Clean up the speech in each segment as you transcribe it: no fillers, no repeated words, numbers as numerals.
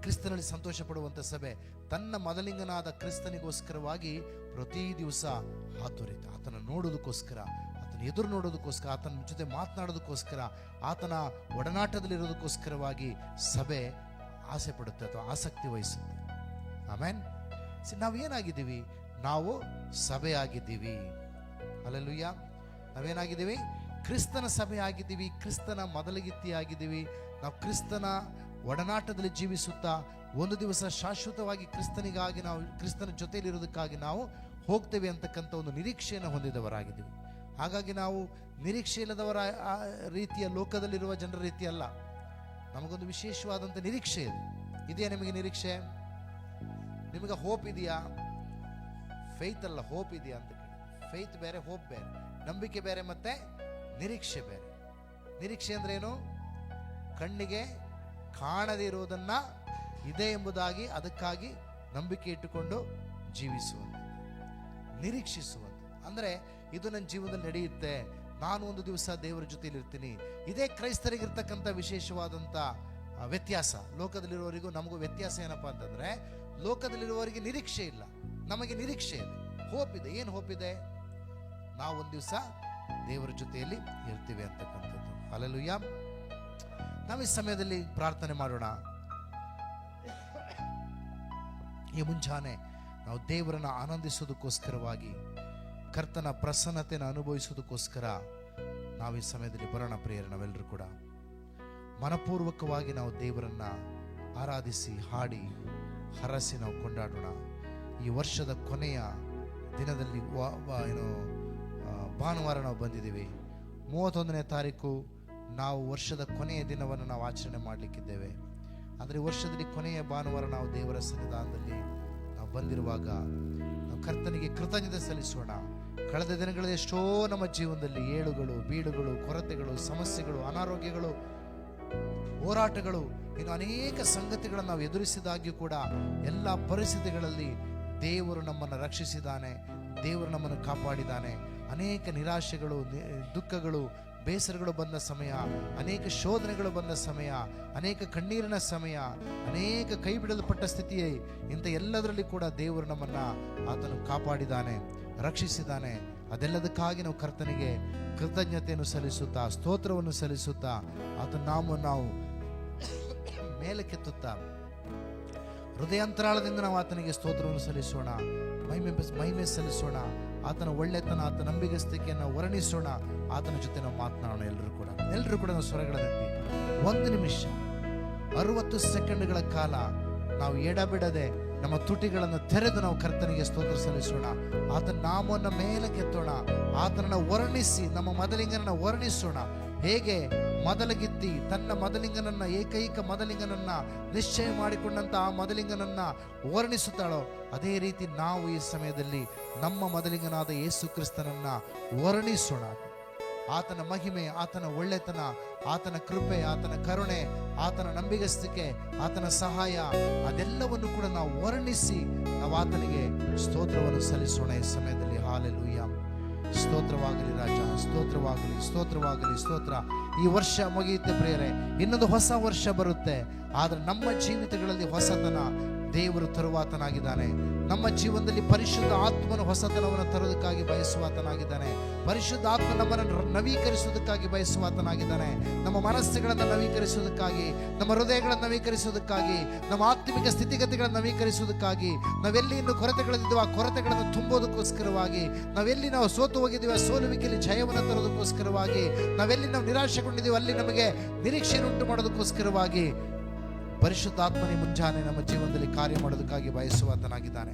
ಕ್ರಿಸ್ತನಲ್ಲಿ ಸಂತೋಷ ಪಡುವಂಥ ಸಭೆ ತನ್ನ ಮೊದಲಿಂಗನಾದ ಕ್ರಿಸ್ತನಿಗೋಸ್ಕರವಾಗಿ ಪ್ರತಿ ದಿವಸ ಹಾತೊರೀತ, ಆತನ ನೋಡೋದಕ್ಕೋಸ್ಕರ, ಆತನ ಎದುರು ನೋಡೋದಕ್ಕೋಸ್ಕರ, ಆತನ ಜೊತೆ ಮಾತನಾಡೋದಕ್ಕೋಸ್ಕರ, ಆತನ ಒಡನಾಟದಲ್ಲಿರೋದಕ್ಕೋಸ್ಕರವಾಗಿ ಸಭೆ ಆಸೆ ಪಡುತ್ತೆ ಅಥವಾ ಆಸಕ್ತಿ ವಹಿಸುತ್ತೆ. ಆಮೇನ್. ನಾವೇನಾಗಿದ್ದೀವಿ? ನಾವು ಸಭೆ ಆಗಿದ್ದೀವಿ. ಹಲ್ಲೆಲೂಯ. ನಾವೇನಾಗಿದ್ದೀವಿ? ಕ್ರಿಸ್ತನ ಸಭೆ ಆಗಿದ್ದೀವಿ, ಕ್ರಿಸ್ತನ ಮೊದಲಿಗಿತ್ತಿ ಆಗಿದ್ದೀವಿ. ನಾವು ಕ್ರಿಸ್ತನ ಒಡನಾಟದಲ್ಲಿ ಜೀವಿಸುತ್ತಾ ಒಂದು ದಿವಸ ಶಾಶ್ವತವಾಗಿ ಕ್ರಿಸ್ತನಿಗಾಗಿ, ನಾವು ಕ್ರಿಸ್ತನ ಜೊತೆಯಲ್ಲಿರೋದಕ್ಕಾಗಿ ನಾವು ಹೋಗ್ತೇವೆ ಅಂತಕ್ಕಂಥ ಒಂದು ನಿರೀಕ್ಷೆಯನ್ನು ಹೊಂದಿದವರಾಗಿದ್ದೀವಿ. ಹಾಗಾಗಿ ನಾವು ನಿರೀಕ್ಷೆ ಇಲ್ಲದವರ ರೀತಿಯ ಲೋಕದಲ್ಲಿರುವ ಜನರ ರೀತಿ ಅಲ್ಲ. ನಮಗೊಂದು ವಿಶೇಷವಾದಂಥ ನಿರೀಕ್ಷೆ ಇದೆ. ಇದೆಯಾ ನಿಮಗೆ ನಿರೀಕ್ಷೆ? ನಿಮಗೆ ಹೋಪ್ ಇದೆಯಾ? ಫೇತ್ ಅಲ್ಲ, ಹೋಪ್ ಇದೆಯಾ ಅಂತ ಕೇಳಿ. ಫೇತ್ ಬೇರೆ, ಹೋಪ್ ಬೇರೆ. ನಂಬಿಕೆ ಬೇರೆ ಮತ್ತೆ ನಿರೀಕ್ಷೆ ಬೇರೆ. ನಿರೀಕ್ಷೆ ಅಂದ್ರೆ ಏನು? ಕಣ್ಣಿಗೆ ಕಾಣದೇ ಇರುವುದನ್ನ ಇದೆ ಎಂಬುದಾಗಿ ಅದಕ್ಕಾಗಿ ನಂಬಿಕೆ ಇಟ್ಟುಕೊಂಡು ಜೀವಿಸುವಂಥ, ನಿರೀಕ್ಷಿಸುವಂಥ. ಅಂದರೆ ಇದು ನನ್ನ ಜೀವನದಲ್ಲಿ ನಡೆಯುತ್ತೆ, ನಾನು ಒಂದು ದಿವಸ ದೇವರ ಜೊತೆಯಲ್ಲಿ ಇರ್ತೀನಿ. ಇದೇ ಕ್ರೈಸ್ತರಿಗಿರ್ತಕ್ಕಂಥ ವಿಶೇಷವಾದಂಥ ವ್ಯತ್ಯಾಸ. ಲೋಕದಲ್ಲಿರುವವರಿಗೂ ನಮಗೂ ವ್ಯತ್ಯಾಸ ಏನಪ್ಪ ಅಂತಂದರೆ, ಲೋಕದಲ್ಲಿರುವವರಿಗೆ ನಿರೀಕ್ಷೆ ಇಲ್ಲ, ನಮಗೆ ನಿರೀಕ್ಷೆ ಇದೆ, ಹೋಪ್ ಇದೆ. ಏನು ಹೋಪ್ ಇದೆ? ನಾವು ಒಂದು ದಿವಸ ದೇವರ ಜೊತೆಯಲ್ಲಿ ಇರ್ತೀವಿ ಅಂತಕ್ಕಂಥದ್ದು. ಹಲ್ಲೆಲೂಯಾ. ನಾವು ಈ ಸಮಯದಲ್ಲಿ ಪ್ರಾರ್ಥನೆ ಮಾಡೋಣ. ಈ ಮುಂಜಾನೆ ನಾವು ದೇವರನ್ನು ಆನಂದಿಸೋದಕ್ಕೋಸ್ಕರವಾಗಿ, ಕರ್ತನ ಪ್ರಸನ್ನತೆಯನ್ನು ಅನುಭವಿಸೋದಕ್ಕೋಸ್ಕರ ನಾವು ಈ ಸಮಯದಲ್ಲಿ ಬರೋಣ. ಪ್ರಿಯರೇ, ನಾವೆಲ್ಲರೂ ಕೂಡ ಮನಪೂರ್ವಕವಾಗಿ ನಾವು ದೇವರನ್ನ ಆರಾಧಿಸಿ, ಹಾಡಿ, ಹರಸಿ ನಾವು ಕೊಂಡಾಡೋಣ. ಈ ವರ್ಷದ ಕೊನೆಯ ದಿನದಲ್ಲಿ ಭಾನುವಾರ ನಾವು ಬಂದಿದ್ದೀವಿ. 31ನೇ ತಾರೀಕು ನಾವು ವರ್ಷದ ಕೊನೆಯ ದಿನವನ್ನು ನಾವು ಆಚರಣೆ ಮಾಡಲಿಕ್ಕಿದ್ದೇವೆ. ಅಂದರೆ ವರ್ಷದಲ್ಲಿ ಕೊನೆಯ ಭಾನುವಾರ ನಾವು ದೇವರ ಸನ್ನಿಧಾನದಲ್ಲಿ ನಾವು ಬಂದಿರುವಾಗ ನಾವು ಕರ್ತನಿಗೆ ಕೃತಜ್ಞತೆ ಸಲ್ಲಿಸೋಣ. ಕಳೆದ ದಿನಗಳಲ್ಲಿ ಎಷ್ಟೋ ನಮ್ಮ ಜೀವನದಲ್ಲಿ ಏಳುಗಳು, ಬೀಳುಗಳು, ಕೊರತೆಗಳು, ಸಮಸ್ಯೆಗಳು, ಅನಾರೋಗ್ಯಗಳು, ಹೋರಾಟಗಳು, ಇನ್ನು ಅನೇಕ ಸಂಗತಿಗಳನ್ನು ನಾವು ಎದುರಿಸಿದಾಗ್ಯೂ ಕೂಡ ಎಲ್ಲ ಪರಿಸ್ಥಿತಿಗಳಲ್ಲಿ ದೇವರು ನಮ್ಮನ್ನು ರಕ್ಷಿಸಿದ್ದಾನೆ, ದೇವರು ನಮ್ಮನ್ನು ಕಾಪಾಡಿದ್ದಾನೆ. ಅನೇಕ ನಿರಾಶೆಗಳು, ದುಃಖಗಳು, ಬೇಸರಗಳು ಬಂದ ಸಮಯ, ಅನೇಕ ಶೋಧನೆಗಳು ಬಂದ ಸಮಯ, ಅನೇಕ ಕಣ್ಣೀರಿನ ಸಮಯ, ಅನೇಕ ಕೈ ಬಿಡಲ್ಪಟ್ಟ ಸ್ಥಿತಿಯೇ, ಇಂಥ ಎಲ್ಲದರಲ್ಲಿ ಕೂಡ ದೇವರು ನಮ್ಮನ್ನು ಆತನು ಕಾಪಾಡಿದ್ದಾನೆ, ರಕ್ಷಿಸಿದ್ದಾನೆ. ಅದೆಲ್ಲದಕ್ಕಾಗಿ ನಾವು ಕರ್ತನಿಗೆ ಕೃತಜ್ಞತೆಯನ್ನು ಸಲ್ಲಿಸುತ್ತಾ, ಸ್ತೋತ್ರವನ್ನು ಸಲ್ಲಿಸುತ್ತಾ, ಆತನ ನಾಮವನ್ನು ನಾವು ಮೇಲಕ್ಕೆತ್ತುತ್ತಾ ಹೃದಯಾಂತರಾಳದಿಂದ ನಾವು ಆತನಿಗೆ ಸ್ತೋತ್ರವನ್ನು ಸಲ್ಲಿಸೋಣ, ಮಹಿಮೆ ಸಲ್ಲಿಸೋಣ. ಆತನ ಒಳ್ಳೆತನ, ಆತನ ನಂಬಿಗಸ್ತಿಕೆಯನ್ನು ವರ್ಣಿಸೋಣ. ಆತನ ಜೊತೆ ನಾವು ಮಾತನಾಡೋಣ. ಎಲ್ಲರೂ ಕೂಡ ನಾವು ಸ್ವರಗಳನ್ನೆತ್ತಿ 1 ನಿಮಿಷ 60 ಸೆಕೆಂಡ್ಗಳ ಕಾಲ ನಾವು ಎಡಬಿಡದೆ ನಮ್ಮ ತುಟಿಗಳನ್ನು ತೆರೆದು ನಾವು ಕರ್ತನಿಗೆ ಸ್ತೋತ್ರ ಸಲ್ಲಿಸೋಣ. ಆತನ ನಾಮವನ್ನು ಮೇಲಕ್ಕೆತ್ತೋಣ. ಆತನನ್ನು ವರ್ಣಿಸಿ, ನಮ್ಮ ಮೊದಲಿಂಗನನ್ನು ವರ್ಣಿಸೋಣ. ಹೇಗೆ ಮೊದಲಗಿತ್ತಿ ತನ್ನ ಮೊದಲಿಂಗನನ್ನ, ಏಕೈಕ ಮೊದಲಿಂಗನನ್ನ ನಿಶ್ಚಯ ಮಾಡಿಕೊಂಡಂತ ಆ ಮೊದಲಿಂಗನನ್ನ ವರ್ಣಿಸುತ್ತಾಳೋ, ಅದೇ ರೀತಿ ನಾವು ಈ ಸಮಯದಲ್ಲಿ ನಮ್ಮ ಮೊದಲಿಂಗನಾದ ಯೇಸು ಕ್ರಿಸ್ತನನ್ನ ವರ್ಣಿಸೋಣ. ಆತನ ಮಹಿಮೆ, ಆತನ ಒಳ್ಳೆತನ, ಆತನ ಕೃಪೆ, ಆತನ ಕರುಣೆ, ಆತನ ನಂಬಿಗಸ್ತಿಕೆ, ಆತನ ಸಹಾಯ, ಅದೆಲ್ಲವನ್ನು ಕೂಡ ನಾವು ವರ್ಣಿಸಿ ನಾವು ಆತನಿಗೆ ಸ್ತೋತ್ರವನ್ನು ಸಲ್ಲಿಸೋಣ ಈ ಸಮಯದಲ್ಲಿ. ಹಾಲೆಲೂಯಾ. ಸ್ತೋತ್ರವಾಗಲಿ ರಾಜ, ಸ್ತೋತ್ರವಾಗಲಿ, ಸ್ತೋತ್ರವಾಗಲಿ, ಸ್ತೋತ್ರ. ಈ ವರ್ಷ ಮುಗಿಯುತ್ತೆ ಪ್ರಿಯರೇ, ಇನ್ನೊಂದು ಹೊಸ ವರ್ಷ ಬರುತ್ತೆ. ಆದರೆ ನಮ್ಮ ಜೀವಿತಗಳಲ್ಲಿ ಹೊಸತನ ದೇವರು ತರುವಾತನಾಗಿದ್ದಾನೆ. ನಮ್ಮ ಜೀವನದಲ್ಲಿ ಪರಿಶುದ್ಧ ಆತ್ಮನ ಹೊಸತನವನ್ನು ತರೋದಕ್ಕಾಗಿ ಬಯಸುವಾತನಾಗಿದ್ದಾನೆ. ಪರಿಶುದ್ಧ ಆತ್ಮ ನಮ್ಮನ್ನು ನವೀಕರಿಸುವುದಕ್ಕಾಗಿ ಬಯಸುವಾತನಾಗಿದ್ದಾನೆ. ನಮ್ಮ ಮನಸ್ಸುಗಳನ್ನು ನವೀಕರಿಸುವುದಕ್ಕಾಗಿ, ನಮ್ಮ ಹೃದಯಗಳನ್ನು ನವೀಕರಿಸುವುದಕ್ಕಾಗಿ, ನಮ್ಮ ಆತ್ಮಿಕ ಸ್ಥಿತಿಗತಿಗಳನ್ನು ನವೀಕರಿಸುವುದಕ್ಕಾಗಿ, ನಾವೆಲ್ಲಿ ಇನ್ನು ಕೊರತೆಗಳಿದ್ದೀವೋ ಆ ಕೊರತೆಗಳನ್ನು ತುಂಬೋದಕ್ಕೋಸ್ಕರವಾಗಿ, ನಾವೆಲ್ಲಿ ನಾವು ಸೋತು ಹೋಗಿದ್ದೀವೋ ಆ ಸೋಲುವಿಕೆಯಲ್ಲಿ ಜಯವನ್ನು ತರೋದಕ್ಕೋಸ್ಕರವಾಗಿ, ನಾವೆಲ್ಲಿ ನಾವು ನಿರಾಶೆಗೊಂಡಿದ್ದೀವೋ ಅಲ್ಲಿ ನಮಗೆ ನಿರೀಕ್ಷೆಯನ್ನು ಉಂಟು ಮಾಡೋದಕ್ಕೋಸ್ಕರವಾಗಿ ಪರಿಶುದ್ಧಾತ್ಮನೇ ಮುಂಜಾನೆ ನಮ್ಮ ಜೀವನದಲ್ಲಿ ಕಾರ್ಯ ಮಾಡೋದಕ್ಕಾಗಿ ಬಯಸುವಾತನಾಗಿದ್ದಾನೆ.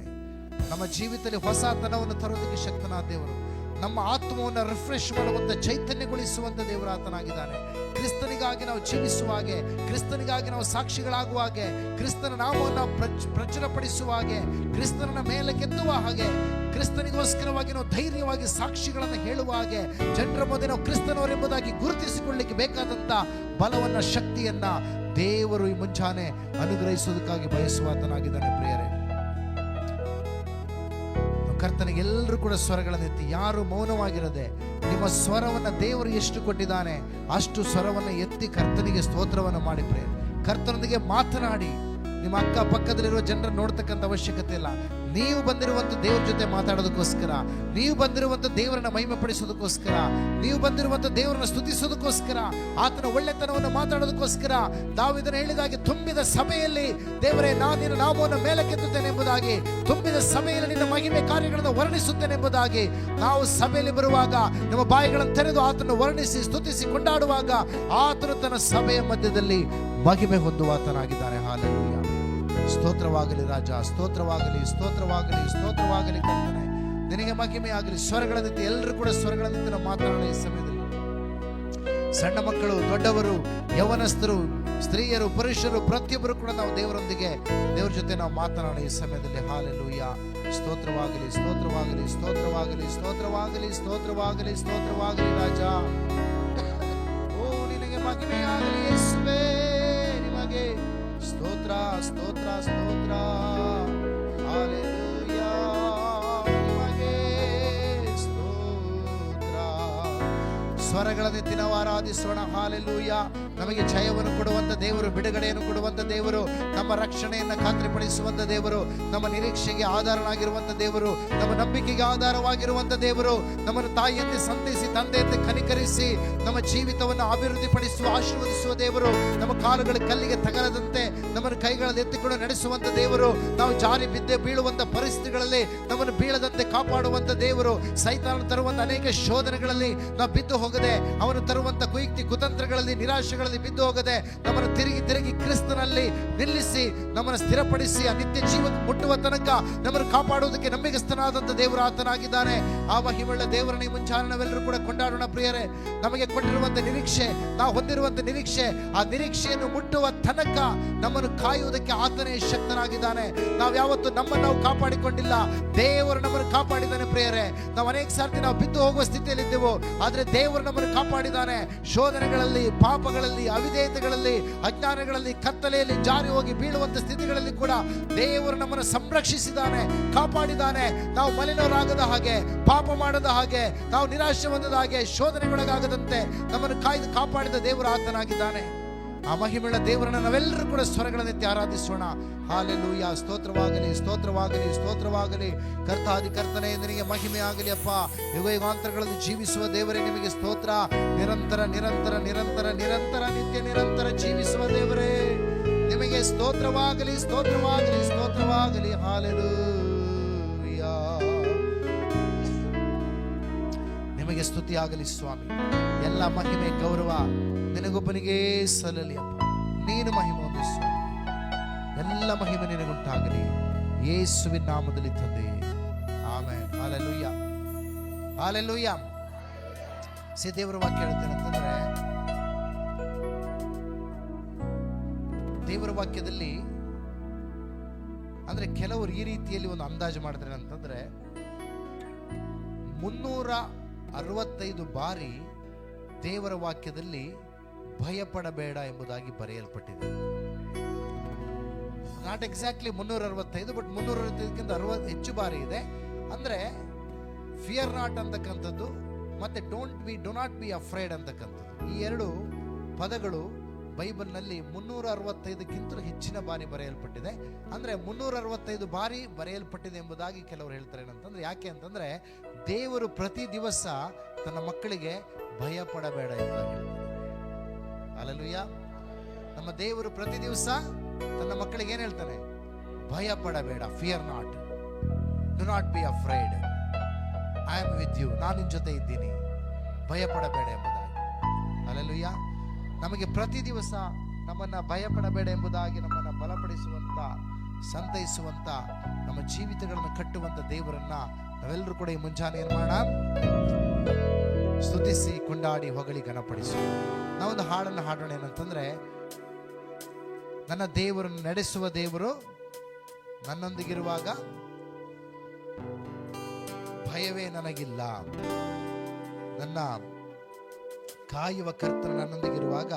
ನಮ್ಮ ಜೀವಿತದಲ್ಲಿ ಹೊಸತನವನ್ನು ತರೋದಕ್ಕೆ ಶಕ್ತನಾದ ದೇವರು, ನಮ್ಮ ಆತ್ಮವನ್ನು ರಿಫ್ರೆಶ್ ಮಾಡುವಂಥ, ಚೈತನ್ಯಗೊಳಿಸುವಂಥ ದೇವರು ಆತನಾಗಿದ್ದಾನೆ. ಕ್ರಿಸ್ತನಿಗಾಗಿ ನಾವು ಜೀವಿಸುವ ಹಾಗೆ, ಕ್ರಿಸ್ತನಿಗಾಗಿ ನಾವು ಸಾಕ್ಷಿಗಳಾಗುವ ಹಾಗೆ, ಕ್ರಿಸ್ತನ ನಾಮವನ್ನು ಪ್ರಚುರಪಡಿಸುವ ಹಾಗೆ, ಕ್ರಿಸ್ತನನ್ನ ಮೇಲಕ್ಕೆತ್ತುವ ಹಾಗೆ, ಕ್ರಿಸ್ತನಿಗೋಸ್ಕರವಾಗಿ ನಾವು ಧೈರ್ಯವಾಗಿ ಸಾಕ್ಷಿಗಳನ್ನು ಹೇಳುವ ಹಾಗೆ, ಜನರ ಮುಂದೆ ನಾವು ಕ್ರಿಸ್ತನವರೆಂಬುದಾಗಿ ಗುರುತಿಸಿಕೊಳ್ಳಲಿಕ್ಕೆ ಬೇಕಾದಂಥ ಬಲವನ್ನ, ಶಕ್ತಿಯನ್ನ ದೇವರು ಈ ಮುಂಜಾನೆ ಅನುಗ್ರಹಿಸುವುದಕ್ಕಾಗಿ ಬಯಸುವಾತನಾಗಿದ್ದಾನೆ. ಪ್ರಿಯರೇ, ಕರ್ತನಿಗೆ ಎಲ್ಲರೂ ಕೂಡ ಸ್ವರಗಳನ್ನೆತ್ತಿ, ಯಾರು ಮೌನವಾಗಿರದೆ ನಿಮ್ಮ ಸ್ವರವನ್ನು ದೇವರು ಎಷ್ಟು ಕೊಟ್ಟಿದ್ದಾನೆ ಅಷ್ಟು ಸ್ವರವನ್ನು ಎತ್ತಿ ಕರ್ತನಿಗೆ ಸ್ತೋತ್ರವನ್ನು ಮಾಡಿ ಪ್ರಿಯ, ಕರ್ತನೊಂದಿಗೆ ಮಾತನಾಡಿ, ನಿಮ್ಮ ಅಕ್ಕ ಪಕ್ಕದಲ್ಲಿರುವ ಜನರನ್ನು ನೋಡ್ತಕ್ಕಂಥ ಅವಶ್ಯಕತೆ ಇಲ್ಲ. ನೀವು ಬಂದಿರುವಂಥ ದೇವ್ರ ಜೊತೆ ಮಾತಾಡೋದಕ್ಕೋಸ್ಕರ, ನೀವು ಬಂದಿರುವಂಥ ದೇವರನ್ನ ಮಹಿಮೆ ಪಡಿಸೋದಕ್ಕೋಸ್ಕರ, ನೀವು ಬಂದಿರುವಂಥ ದೇವರನ್ನ ಸ್ತುತಿಸೋದಕ್ಕೋಸ್ಕರ, ಆತನ ಒಳ್ಳೆತನವನ್ನು ಮಾತಾಡೋದಕ್ಕೋಸ್ಕರ ದಾವೀದನು ಹೇಳಿದಾಗೆ ತುಂಬಿದ ಸಭೆಯಲ್ಲಿ ದೇವರೇ ನಾನು ನಿನ್ನ ನಾಮವನ್ನು ಮೇಲಕ್ಕೆತ್ತುತ್ತೇನೆ ಎಂಬುದಾಗಿ, ತುಂಬಿದ ಸಭೆಯಲ್ಲಿ ನಿನ್ನ ಮಹಿಮೆ ಕಾರ್ಯಗಳನ್ನು ವರ್ಣಿಸುತ್ತೇನೆ ಎಂಬುದಾಗಿ ನಾವು ಸಭೆಯಲ್ಲಿ ಬರುವಾಗ ನಮ್ಮ ಬಾಯಿಗಳನ್ನು ತೆರೆದು ಆತನ ವರ್ಣಿಸಿ ಸ್ತುತಿಸಿ ಕೊಂಡಾಡುವಾಗ ಆತನು ತನ್ನ ಸಭೆಯ ಮಧ್ಯದಲ್ಲಿ ಮಹಿಮೆ ಹೊಂದುವಾತನಾಗಿದ್ದಾನೆ. ಹಾಲೆಲೂಯ. ಸ್ತೋತ್ರವಾಗಲಿ ರಾಜ, ಸ್ತೋತ್ರವಾಗಲಿ, ಸ್ತೋತ್ರವಾಗಲಿ, ಸ್ತೋತ್ರವಾಗಲಿ ಕರ್ತನೇ, ನಿನಗೆ ಮಹಿಮೆ ಆಗಲಿ. ಸ್ವರಗಳ ನಿಂತು ಎಲ್ಲರೂ ಕೂಡ ಸ್ವರಗಳ ನಿಂತು ನಾವು ಮಾತನಾಡೋಣ ಈ ಸಮಯದಲ್ಲಿ. ಸಣ್ಣ ಮಕ್ಕಳು, ದೊಡ್ಡವರು, ಯೌವನಸ್ಥರು, ಸ್ತ್ರೀಯರು, ಪುರುಷರು, ಪ್ರತಿಯೊಬ್ಬರು ಕೂಡ ನಾವು ದೇವರೊಂದಿಗೆ ದೇವರ ಜೊತೆ ನಾವು ಮಾತನಾಡೋಣ ಈ ಸಮಯದಲ್ಲಿ. ಹಾಲೆಲೂಯ. ಸ್ತೋತ್ರವಾಗಲಿ, ಸ್ತೋತ್ರವಾಗಲಿ, ಸ್ತೋತ್ರವಾಗಲಿ, ಸ್ತೋತ್ರವಾಗಲಿ, ಸ್ತೋತ್ರವಾಗಲಿ, ಸ್ತೋತ್ರವಾಗಲಿ ರಾಜ. ಓ ನಿನಗೆ ಮಹಿಮೆ ಆಗಲಿ ಯೇಸುವೇ, ನಿಮಗೆ ಸ್ತೋತ್ರ, ಸ್ತೋತ್ರ, ಸ್ತೋತ್ರ. ಹಾಲೆಲೂಯ, ನಿಮಗೆ ಸ್ತೋತ್ರ. ಸ್ವರಗಳನ್ನೆತ್ತಿ ನಾವು ಆರಾಧಿಸೋಣ. ಹಾಲೆಲೂಯ. ನಮಗೆ ಜಯವನ್ನು ಕೊಡುವಂತ ದೇವರು, ಬಿಡುಗಡೆಯನ್ನು ಕೊಡುವಂತ ದೇವರು, ನಮ್ಮ ರಕ್ಷಣೆಯನ್ನು ಖಾತ್ರಿಪಡಿಸುವಂತ ದೇವರು, ನಮ್ಮ ನಿರೀಕ್ಷೆಗೆ ಆಧಾರನಾಗಿರುವಂತ ದೇವರು, ನಮ್ಮ ನಂಬಿಕೆಗೆ ಆಧಾರವಾಗಿರುವಂತ ದೇವರು, ನಮ್ಮನ್ನು ತಾಯಿಯಂತೆ ಸಂತೈಸಿ ತಂದೆಯಂತೆ ಕನಿಕರಿಸಿ ನಮ್ಮ ಜೀವಿತವನ್ನು ಅಭಿವೃದ್ಧಿಪಡಿಸುವ ಆಶೀರ್ವದಿಸುವ ದೇವರು, ನಮ್ಮ ಕಾಲುಗಳ ಕಲ್ಲಿಗೆ ತಗಲದಂತೆ ನಮ್ಮನ್ನು ಕೈಗಳಲ್ಲಿ ಎತ್ತಿಕೊಂಡು ನಡೆಸುವಂತ ದೇವರು, ನಾವು ಜಾರಿ ಬಿದ್ದೆ ಬೀಳುವಂತ ಪರಿಸ್ಥಿತಿಗಳಲ್ಲಿ ನಮ್ಮನ್ನು ಬೀಳದಂತೆ ಕಾಪಾಡುವಂತ ದೇವರು, ಸೈತಾನ ತರುವಂತ ಅನೇಕ ಶೋಧನೆಗಳಲ್ಲಿ ನಾವು ಬಿದ್ದು ಹೋಗದೆ, ಅವನು ತರುವಂತ ಕುಯುಕ್ತಿ ಕುತಂತ್ರಗಳಲ್ಲಿ ನಿರಾಶೆಗಳಲ್ಲಿ ಬಿದ್ದು ಹೋಗದೆ ನಮ್ಮನ್ನು ತಿರುಗಿ ತಿರುಗಿ ಕ್ರಿಸ್ತನಲ್ಲಿ ನಿಲ್ಲಿಸಿ ನಮ್ಮನ್ನು ಸ್ಥಿರಪಡಿಸಿ ಆ ನಿತ್ಯ ಜೀವಕ್ಕೆ ಮುಟ್ಟುವ ತನಕ ನಮ್ಮನ್ನು ಕಾಪಾಡುವುದಕ್ಕೆ ನಂಬಿಗಸ್ತನಾದಂಥ ದೇವರು ಆತನಾಗಿದ್ದಾನೆ. ಆ ಮಹಿಮೆಯುಳ್ಳ ದೇವರನ್ನ ಈ ಮುಂಜಾನೆ ನಾವೆಲ್ಲರೂ ಕೂಡ ಕೊಂಡಾಡೋಣ ಪ್ರಿಯರೇ. ನಮಗೆ ಕೊಟ್ಟಿರುವಂತ ನಿರೀಕ್ಷೆ, ನಾವು ಹೊಂದಿರುವಂತ ನಿರೀಕ್ಷೆ, ಆ ನಿರೀಕ್ಷೆಯನ್ನು ಮುಟ್ಟುವ ತನಕ ನಮ್ಮನ್ನು ಕಾಯುವುದಕ್ಕೆ ಆತನೇ ಶಕ್ತನಾಗಿದ್ದಾನೆ. ನಾವು ಯಾವತ್ತು ನಮ್ಮನ್ನು ನಾವು ಕಾಪಾಡಿಕೊಂಡಿಲ್ಲ, ದೇವರು ನಮ್ಮನ್ನು ಕಾಪಾಡಿದ್ದಾನೆ ಪ್ರಿಯರೇ. ನಾವು ಅನೇಕ ಸಾರ್ತಿ ನಾವು ಬಿದ್ದು ಹೋಗುವ ಸ್ಥಿತಿಯಲ್ಲಿದ್ದೆವು, ಆದರೆ ದೇವರು ನಮ್ಮನ್ನು ಕಾಪಾಡಿದ್ದಾನೆ. ಶೋಧನೆಗಳಲ್ಲಿ, ಪಾಪಗಳಲ್ಲಿ, ಅವಿಧೇಯತೆಗಳಲ್ಲಿ, ಅಜ್ಞಾನಗಳಲ್ಲಿ, ಕತ್ತಲೆಯಲ್ಲಿ ಜಾರಿ ಹೋಗಿ ಬೀಳುವಂತ ಸ್ಥಿತಿಗಳಲ್ಲಿ ಕೂಡ ದೇವರು ನಮ್ಮನ್ನು ಸಂರಕ್ಷಿಸಿದ್ದಾನೆ, ಕಾಪಾಡಿದ್ದಾನೆ. ನಾವು ಮಲಿನರಾಗದ ಹಾಗೆ, ಪಾಪ ಮಾಡದ ಹಾಗೆ, ನಾವು ನಿರಾಶೆ ಹೊಂದದ ಹಾಗೆ, ಶೋಧನೆಗೊಳಗಾಗದಂತೆ ನಮ್ಮನ್ನು ಕಾಯ್ದು ಕಾಪಾಡಿದ ದೇವರು ಆತನಾಗಿದ್ದಾನೆ. ಆ ಮಹಿಮೆಯುಳ್ಳ ದೇವರನ್ನ ನಾವೆಲ್ಲರೂ ಕೂಡ ಸ್ವರಗಳನ್ನೆತ್ತಿ ಆರಾಧಿಸೋಣ. ಹಾಲೆಲೂಯ. ಸ್ತೋತ್ರವಾಗಲಿ, ಸ್ತೋತ್ರವಾಗಲಿ, ಸ್ತೋತ್ರವಾಗಲಿ. ಕರ್ತಾದಿ ಕರ್ತನೇ, ನಿನಗೆ ಮಹಿಮೆ ಆಗಲಿ ಅಪ್ಪ. ಯುಗ ಯುಗಾಂತರಗಳಲ್ಲಿ ಜೀವಿಸುವ ದೇವರೇ ನಿಮಗೆ ಸ್ತೋತ್ರ. ನಿರಂತರ ನಿರಂತರ ನಿರಂತರ ನಿರಂತರ ನಿತ್ಯ ನಿರಂತರ ಜೀವಿಸುವ ದೇವರೇ ನಿಮಗೆ ಸ್ತೋತ್ರವಾಗಲಿ, ಸ್ತೋತ್ರವಾಗಲಿ, ಸ್ತೋತ್ರವಾಗಲಿ. ಹಾಲೆಲೂಯ. ನಿಮಗೆ ಸ್ತುತಿ ಆಗಲಿ ಸ್ವಾಮಿ. ಎಲ್ಲ ಮಹಿಮೆ ಗೌರವ ನಿನಗೊಬ್ಬನಿಗೇ ಸಲ್ಲಲಿ ಅಪ್ಪ. ನೀನು ಮಹಿಮೆ ಹೊಂದಿ ಸ್ವಾಮಿ. ಎಲ್ಲ ಮಹಿಮೆ ನಿನಗುಂಟಾಗಲಿ ಯೇಸುವಿನ ನಾಮದಲ್ಲಿ ತಂದೆ, ಆಮೆನ್. Hallelujah, hallelujah. ದೇವರ ವಾಕ್ಯ ಹೇಳ್ತೇನೆ ಅಂತಂದ್ರೆ, ದೇವರ ವಾಕ್ಯದಲ್ಲಿ ಅಂದ್ರೆ ಕೆಲವರು ಈ ರೀತಿಯಲ್ಲಿ ಒಂದು ಅಂದಾಜು ಮಾಡ್ತಾರೆ ಅಂತಂದ್ರೆ 365 ಬಾರಿ ದೇವರ ವಾಕ್ಯದಲ್ಲಿ ಭಯಪಡಬೇಡ ಎಂಬುದಾಗಿ ಬರೆಯಲ್ಪಟ್ಟಿದೆ. ನಾಟ್ ಎಕ್ಸಾಕ್ಟ್ಲಿ 365, ಬಟ್ 365ಕ್ಕಿಂತ 60 ಹೆಚ್ಚು ಬಾರಿ ಇದೆ. ಅಂದ್ರೆ ಫಿಯರ್ ನಾಟ್ ಅಂತಕ್ಕಂಥದ್ದು ಮತ್ತೆ ಡೋ ನಾಟ್ ಬಿ ಅಫ್ರೇಡ್ ಅಂತಕ್ಕಂಥದ್ದು, ಈ ಎರಡು ಪದಗಳು ಬೈಬಲ್ನಲ್ಲಿ 365ಕ್ಕಿಂತಲೂ ಹೆಚ್ಚಿನ ಬಾರಿ ಬರೆಯಲ್ಪಟ್ಟಿದೆ. ಅಂದ್ರೆ 365 ಬಾರಿ ಬರೆಯಲ್ಪಟ್ಟಿದೆ ಎಂಬುದಾಗಿ ಕೆಲವರು ಹೇಳ್ತಾರೆ. ಏನಂತಂದ್ರೆ, ಯಾಕೆ ಅಂತಂದ್ರೆ ದೇವರು ಪ್ರತಿ ದಿವಸ ತನ್ನ ಮಕ್ಕಳಿಗೆ ಭಯ ಪಡಬೇಡ ಎಂಬುದಾಗಿ ಹೇಳ್ತಾರೆ. ಹಲ್ಲೆಲೂಯಾ. ನಮ್ಮ ದೇವರು ಪ್ರತಿ ದಿವಸ ತನ್ನ ಮಕ್ಕಳಿಗೆ ಏನ್ ಹೇಳ್ತಾನೆ? ಭಯ ಪಡಬೇಡ, fear not, do not be afraid, I am with you, ನಾನು ನಿನ್ನ ಜೊತೆ ಇದ್ದೀನಿ, ಭಯ ಪಡಬೇಡ ಎಂಬುದಾಗಿ. ಹಲ್ಲೆಲೂಯಾ. ನಮಗೆ ಪ್ರತಿ ದಿವಸ ನಮ್ಮನ್ನ ಭಯ ಪಡಬೇಡ ಎಂಬುದಾಗಿ ನಮ್ಮನ್ನ ಬಲಪಡಿಸುವಂತ, ಸಂತೈಸುವಂತ, ನಮ್ಮ ಜೀವಿತಗಳನ್ನು ಕಟ್ಟುವಂತ ದೇವರನ್ನ ನಾವೆಲ್ಲರೂ ಕೂಡ ಈ ಮುಂಜಾನೆ ಏನ್ ಮಾಡೋಣ? ಸ್ತುತಿಸಿ, ಕೊಂಡಾಡಿ, ಹೊಗಳಿ, ಘನಪಡಿಸು. ನಾವೊಂದು ಹಾಡನ್ನು ಹಾಡೋಣ. ಏನಂತಂದ್ರೆ, ನನ್ನ ದೇವರನ್ನು ನಡೆಸುವ ದೇವರು ನನ್ನೊಂದಿಗಿರುವಾಗ ಭಯವೇ ನನಗಿಲ್ಲ, ನನ್ನ ಕಾಯುವ ಕರ್ತನ ನನ್ನೊಂದಿಗಿರುವಾಗ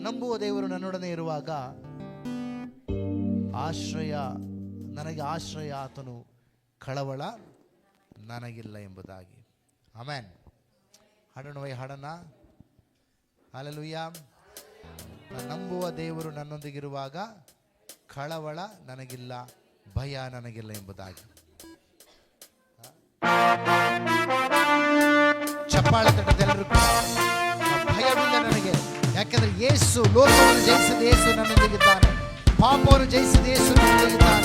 ನಂಬುವ ದೇವರು ನನ್ನೊಡನೆ ಇರುವಾಗ ನನಗೆ ಆಶ್ರಯ ಆತನು, ಕಳವಳ ನನಗಿಲ್ಲ ಎಂಬುದಾಗಿ. ಆಮೆನ್. ಹಾಡೋಣವೇ ಹಾಡೋಣ. ಹಲ್ಲೆಲೂಯಾ. ನಂಬುವ ದೇವರು ನನ್ನೊಂದಿಗಿರುವಾಗ ಕಳವಳ ನನಗಿಲ್ಲ, ಭಯ ನನಗಿಲ್ಲ ಎಂಬುದಾಗಿ. ಚಪ್ಪಾಳೆ ತಟ್ಟದೆಲ್ಲರೂ ಭಯವಿಲ್ಲ ನನಗೆ, ಯಾಕೆಂದ್ರೆ ಯೇಸು ಲೋಕವನ್ನು ಜಯಿಸಿದ ಯೇಸು ನನ್ನೊಂದಿಗಿದ್ದಾನೆ, ಪಾಪವನ್ನು ಜಯಿಸಿದ ಯೇಸು ನನ್ನೊಂದಿಗಿದ್ದಾನೆ,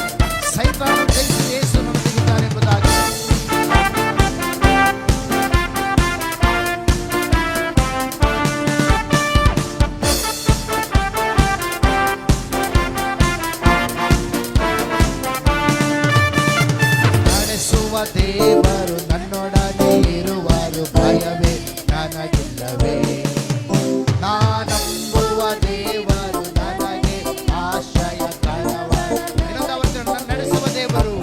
ಸೈತಾನವನ್ನು ಜಯಿಸಿದ ಯೇಸು ನನ್ನೊಂದಿಗಿದ್ದಾನೆ ಎಂಬುದಾಗಿ. ದೇವರು ನನ್ನೊಡನೆ ಇರುವರು, ಭಯವೇ ನನಗಿಲ್ಲವೇ. ನಾನಂಬುವ ದೇವರು ನನಗೆ ಆಶ್ರಯಕರವ. ನನ್ನ ನಡೆಸುವ ದೇವರು,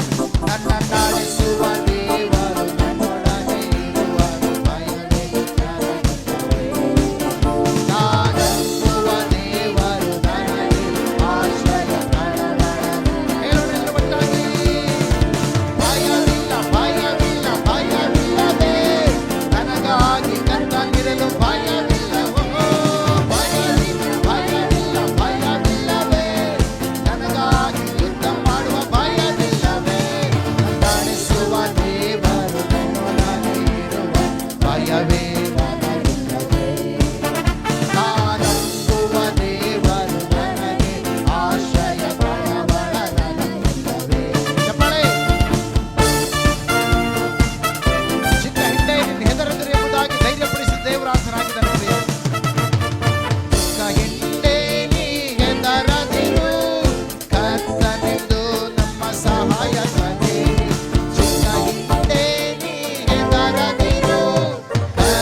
ನನ್ನ ನಡೆಸುವ ದೇವರು ನನ್ನೊಡನೆ ಇರುವರು, ಭಯವೇ ನನಗಿಲ್ಲವೇ. ನಾನಂಬುವ ದೇವರು ನನಗೆ ಆಶ್ರಯಕರವ. ಹೇಳೋಣ ಒಟ್ಟಾಗಿ. ನನಗಾಗಿ ಕರ್ತನಿರಲು ಭಯವಿಲ್ಲವೋ, ಭಯವಿಲ್ಲವೇ. ನನಗಾಗಿ ಯುದ್ಧ ಮಾಡುವ ಭಯವಿಲ್ಲವೇ. ನಡೆಸುವ ದೇವರು ನನ್ನೊಡನೆ ಇರುವ, ಭಯವೇ ನನಗಿಲ್ಲವೇ. ನಾನಂಬುವ ದೇವರು ನನಗೆ ಆಶ್ರಯ, ಕಳವಳ ನನಗಿಲ್ಲವೇ. ಚಪ್ಪಾಳೆ. ಚಿಕ್ಕ ಹಿಂಡೆ ನಿನ್ನ ಹೆದರದಿರು ಎಂಬುದಾಗಿ ಧೈರ್ಯಪಡಿಸಿದ ದೇವರಾತನಾಗಿದ್ದಾನೆ. ಚಿಕ್ಕ ಹಿಂಡೆ ನೀ ಹೆದರದಿರು, ಕರ್ತನೆಂದು ನಮ್ಮ ಸಹಾಯಕನೇ. ಚಿಕ್ಕ ಹಿಂಡೆ ನೀ ಹೆದರದಿರು, ಕರ್ತನೆಂದು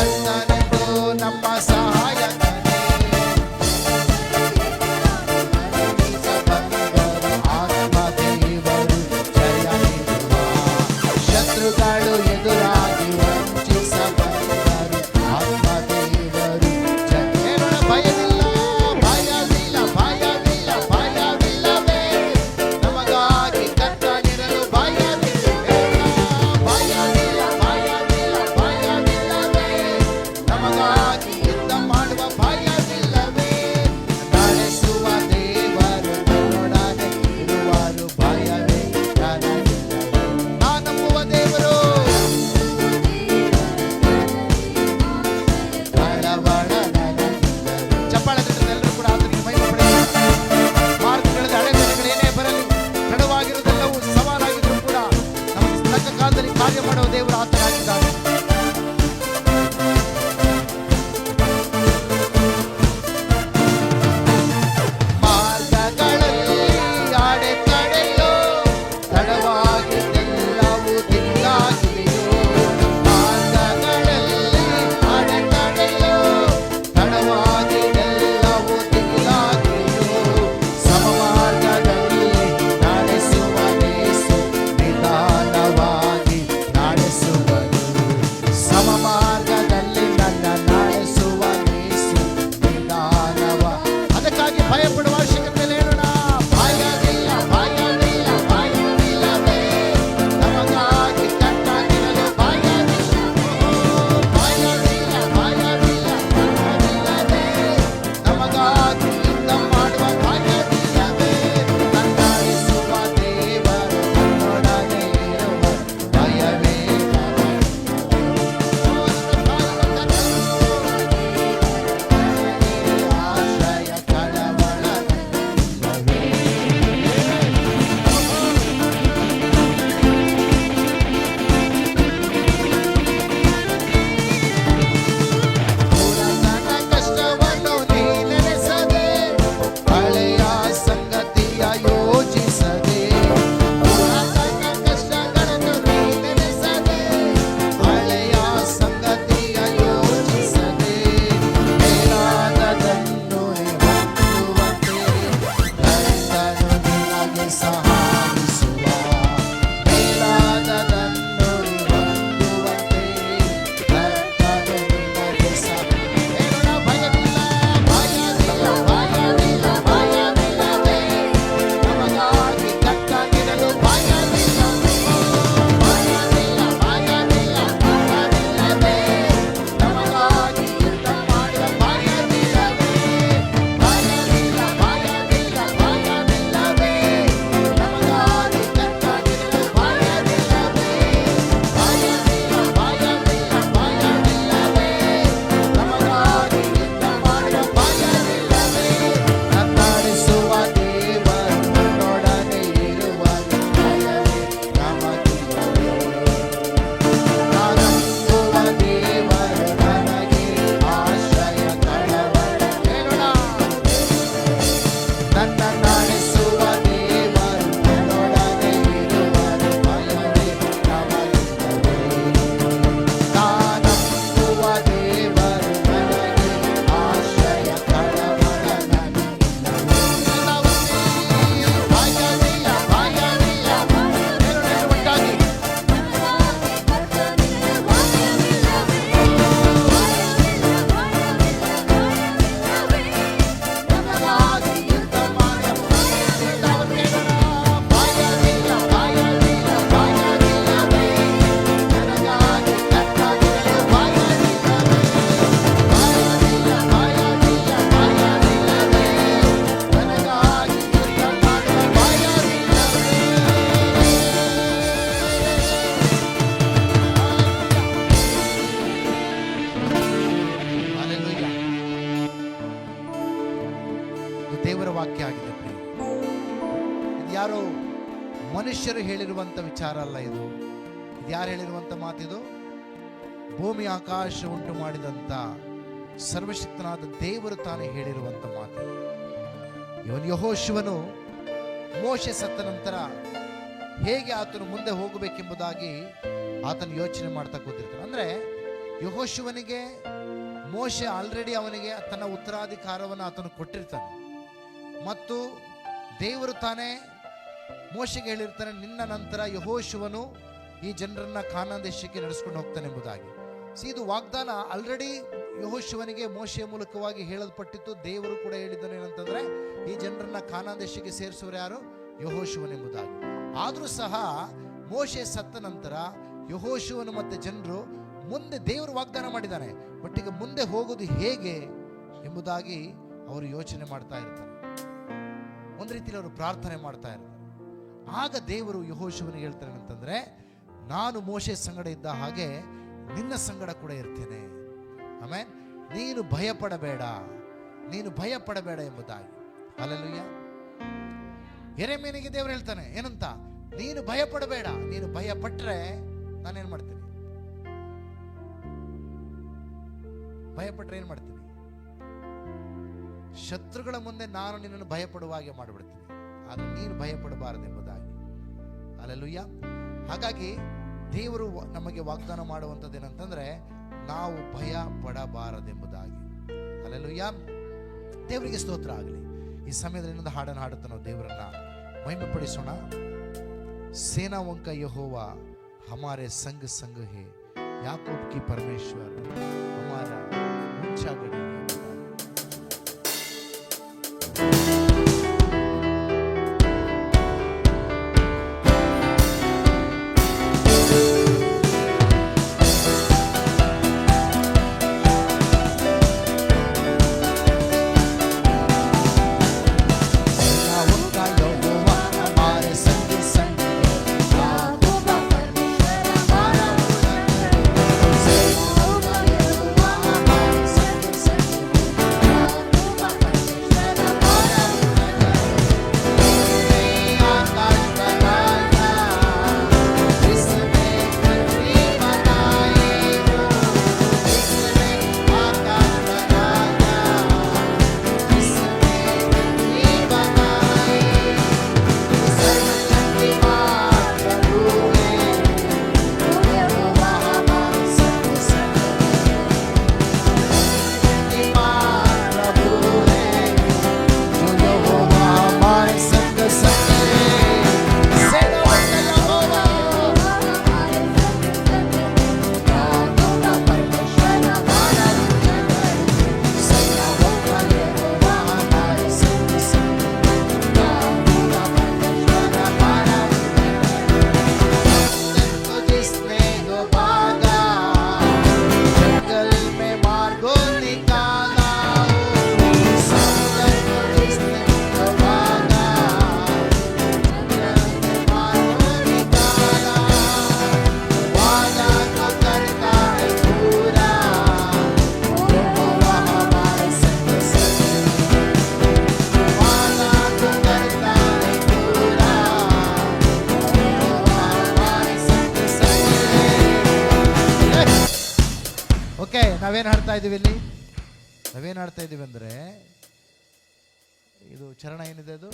ವಾಕ್ಯ ಆಗಿದೆ ಪ್ರಿಯರೇ. ಇದು ಯಾರೋ ಮನುಷ್ಯರು ಹೇಳಿರುವಂತ ವಿಚಾರ ಅಲ್ಲ. ಇದು ಯಾರು ಹೇಳಿರುವಂತ ಮಾತಿದು? ಭೂಮಿ ಆಕಾಶ ಉಂಟು ಮಾಡಿದಂತ ಸರ್ವಶಕ್ತನಾದ ದೇವರು ತಾನೇ ಹೇಳಿರುವಂತ ಮಾತು. ಇವನು ಯೆಹೋಶುವನು ಮೋಶೆ ಸತ್ತ ನಂತರ ಹೇಗೆ ಆತನು ಮುಂದೆ ಹೋಗಬೇಕೆಂಬುದಾಗಿ ಆತನು ಯೋಚನೆ ಮಾಡ್ತಾ ಕೂತಿರ್ತಾನೆ. ಅಂದ್ರೆ ಯೆಹೋಶುವನಿಗೆ ಮೋಶೆ ಆಲ್ರೆಡಿ ಅವನಿಗೆ ತನ್ನ ಉತ್ತರಾಧಿಕಾರವನ್ನು ಆತನು ಕೊಟ್ಟಿರ್ತಾನೆ ಮತ್ತು ದೇವರು ತಾನೇ ಮೋಶೆಗೆ ಹೇಳಿರ್ತಾನೆ, ನಿನ್ನ ನಂತರ ಯೆಹೋಶುವನು ಈ ಜನರನ್ನ ಕಾನಾನ್ ದೇಶಕ್ಕೆ ನಡೆಸ್ಕೊಂಡು ಹೋಗ್ತಾನೆ ಎಂಬುದಾಗಿ. ಇದು ವಾಗ್ದಾನ ಆಲ್ರೆಡಿ ಯೆಹೋಶುವನಿಗೆ ಮೋಶೆಯ ಮೂಲಕವಾಗಿ ಹೇಳಲ್ಪಟ್ಟಿತ್ತು. ದೇವರು ಕೂಡ ಹೇಳಿದ್ದಾನೆ ಏನಂತಂದ್ರೆ, ಈ ಜನರನ್ನ ಕಾನಾನ್ ದೇಶಕ್ಕೆ ಸೇರಿಸುವರು ಯಾರು? ಯೆಹೋಶುವನೆಂಬುದಾಗಿ. ಆದರೂ ಸಹ ಮೋಶೆ ಸತ್ತ ನಂತರ ಯೆಹೋಶುವನು ಮತ್ತೆ ಜನರು ಮುಂದೆ ದೇವರು ವಾಗ್ದಾನ ಮಾಡಿದ್ದಾನೆ, ಬಟ್ ಈಗ ಮುಂದೆ ಹೋಗೋದು ಹೇಗೆ ಎಂಬುದಾಗಿ ಅವರು ಯೋಚನೆ ಮಾಡ್ತಾ ಇರ್ತಾರೆ. ಒಂದು ರೀತಿಯಲ್ಲಿ ಅವರು ಪ್ರಾರ್ಥನೆ ಮಾಡ್ತಾ ಇರ್ತಾರೆ. ಆಗ ದೇವರು ಯೆಹೋಶುವನಿಗೆ ಹೇಳ್ತಾರೆ ಅಂತಂದ್ರೆ, ನಾನು ಮೋಶೆ ಸಂಗಡ ಇದ್ದ ಹಾಗೆ ನಿನ್ನ ಸಂಗಡ ಕೂಡ ಇರ್ತೇನೆ. ಆಮೇಲೆ ನೀನು ಭಯಪಡಬೇಡ, ನೀನು ಭಯಪಡಬೇಡ ಎಂಬುದಾಗಿ. ಹಲ್ಲೆಲೂಯಾ. ಯೆರೆಮೀಯನಿಗೆ ದೇವರು ಹೇಳ್ತಾನೆ ಏನಂತ? ನೀನು ಭಯಪಡಬೇಡ. ನೀನು ಭಯ ಪಟ್ರೆ ನಾನೇನ್ ಮಾಡ್ತೀನಿ? ಭಯಪಟ್ರೆ ಏನ್ ಮಾಡ್ತೀನಿ? ಶತ್ರುಗಳ ಮುಂದೆ ನಾನು ನಿನ್ನನ್ನು ಭಯಪಡುವ ಹಾಗೆ ಮಾಡಿಬಿಡ್ತೀನಿ. ಆದ್ರೆ ನೀನು ಭಯಪಡಬಾರದೆಂಬುದಾಗಿ. ಹಲ್ಲೆಲೂಯಾ. ಹಾಗಾಗಿ ದೇವರು ನಮಗೆ ವಾಗ್ದಾನ ಮಾಡುವಂಥದ್ದು ಏನಂತಂದ್ರೆ, ನಾವು ಭಯ ಪಡಬಾರದೆಂಬುದಾಗಿ. ಹಲ್ಲೆಲೂಯಾ. ದೇವರಿಗೆ ಸ್ತೋತ್ರ ಆಗಲಿ. ಈ ಸಮಯದಲ್ಲಿ ಇನ್ನೊಂದು ಹಾಡನ್ನು ಹಾಡುತ್ತಾ ನಾವು ದೇವರನ್ನ ಮಹಿಮೆ ಪಡಿಸೋಣ. ಸೇನಾವಂಕ ಯೆಹೋವಾ ಹಮಾರೆ ಸಂग संग है, याकूब की परमेश्वर हमारा ऊंचा गढ़ है. ನಾವೇನು ಹಾಡ್ತಾ ಇದೀವಿ ಇಲ್ಲಿ? ನಾವೇನು ಹಾಡ್ತಾ ಇದೀವಿ ಅಂದ್ರೆ, ಇದು ಚರಣ ಏನಿದೆ, ಅದು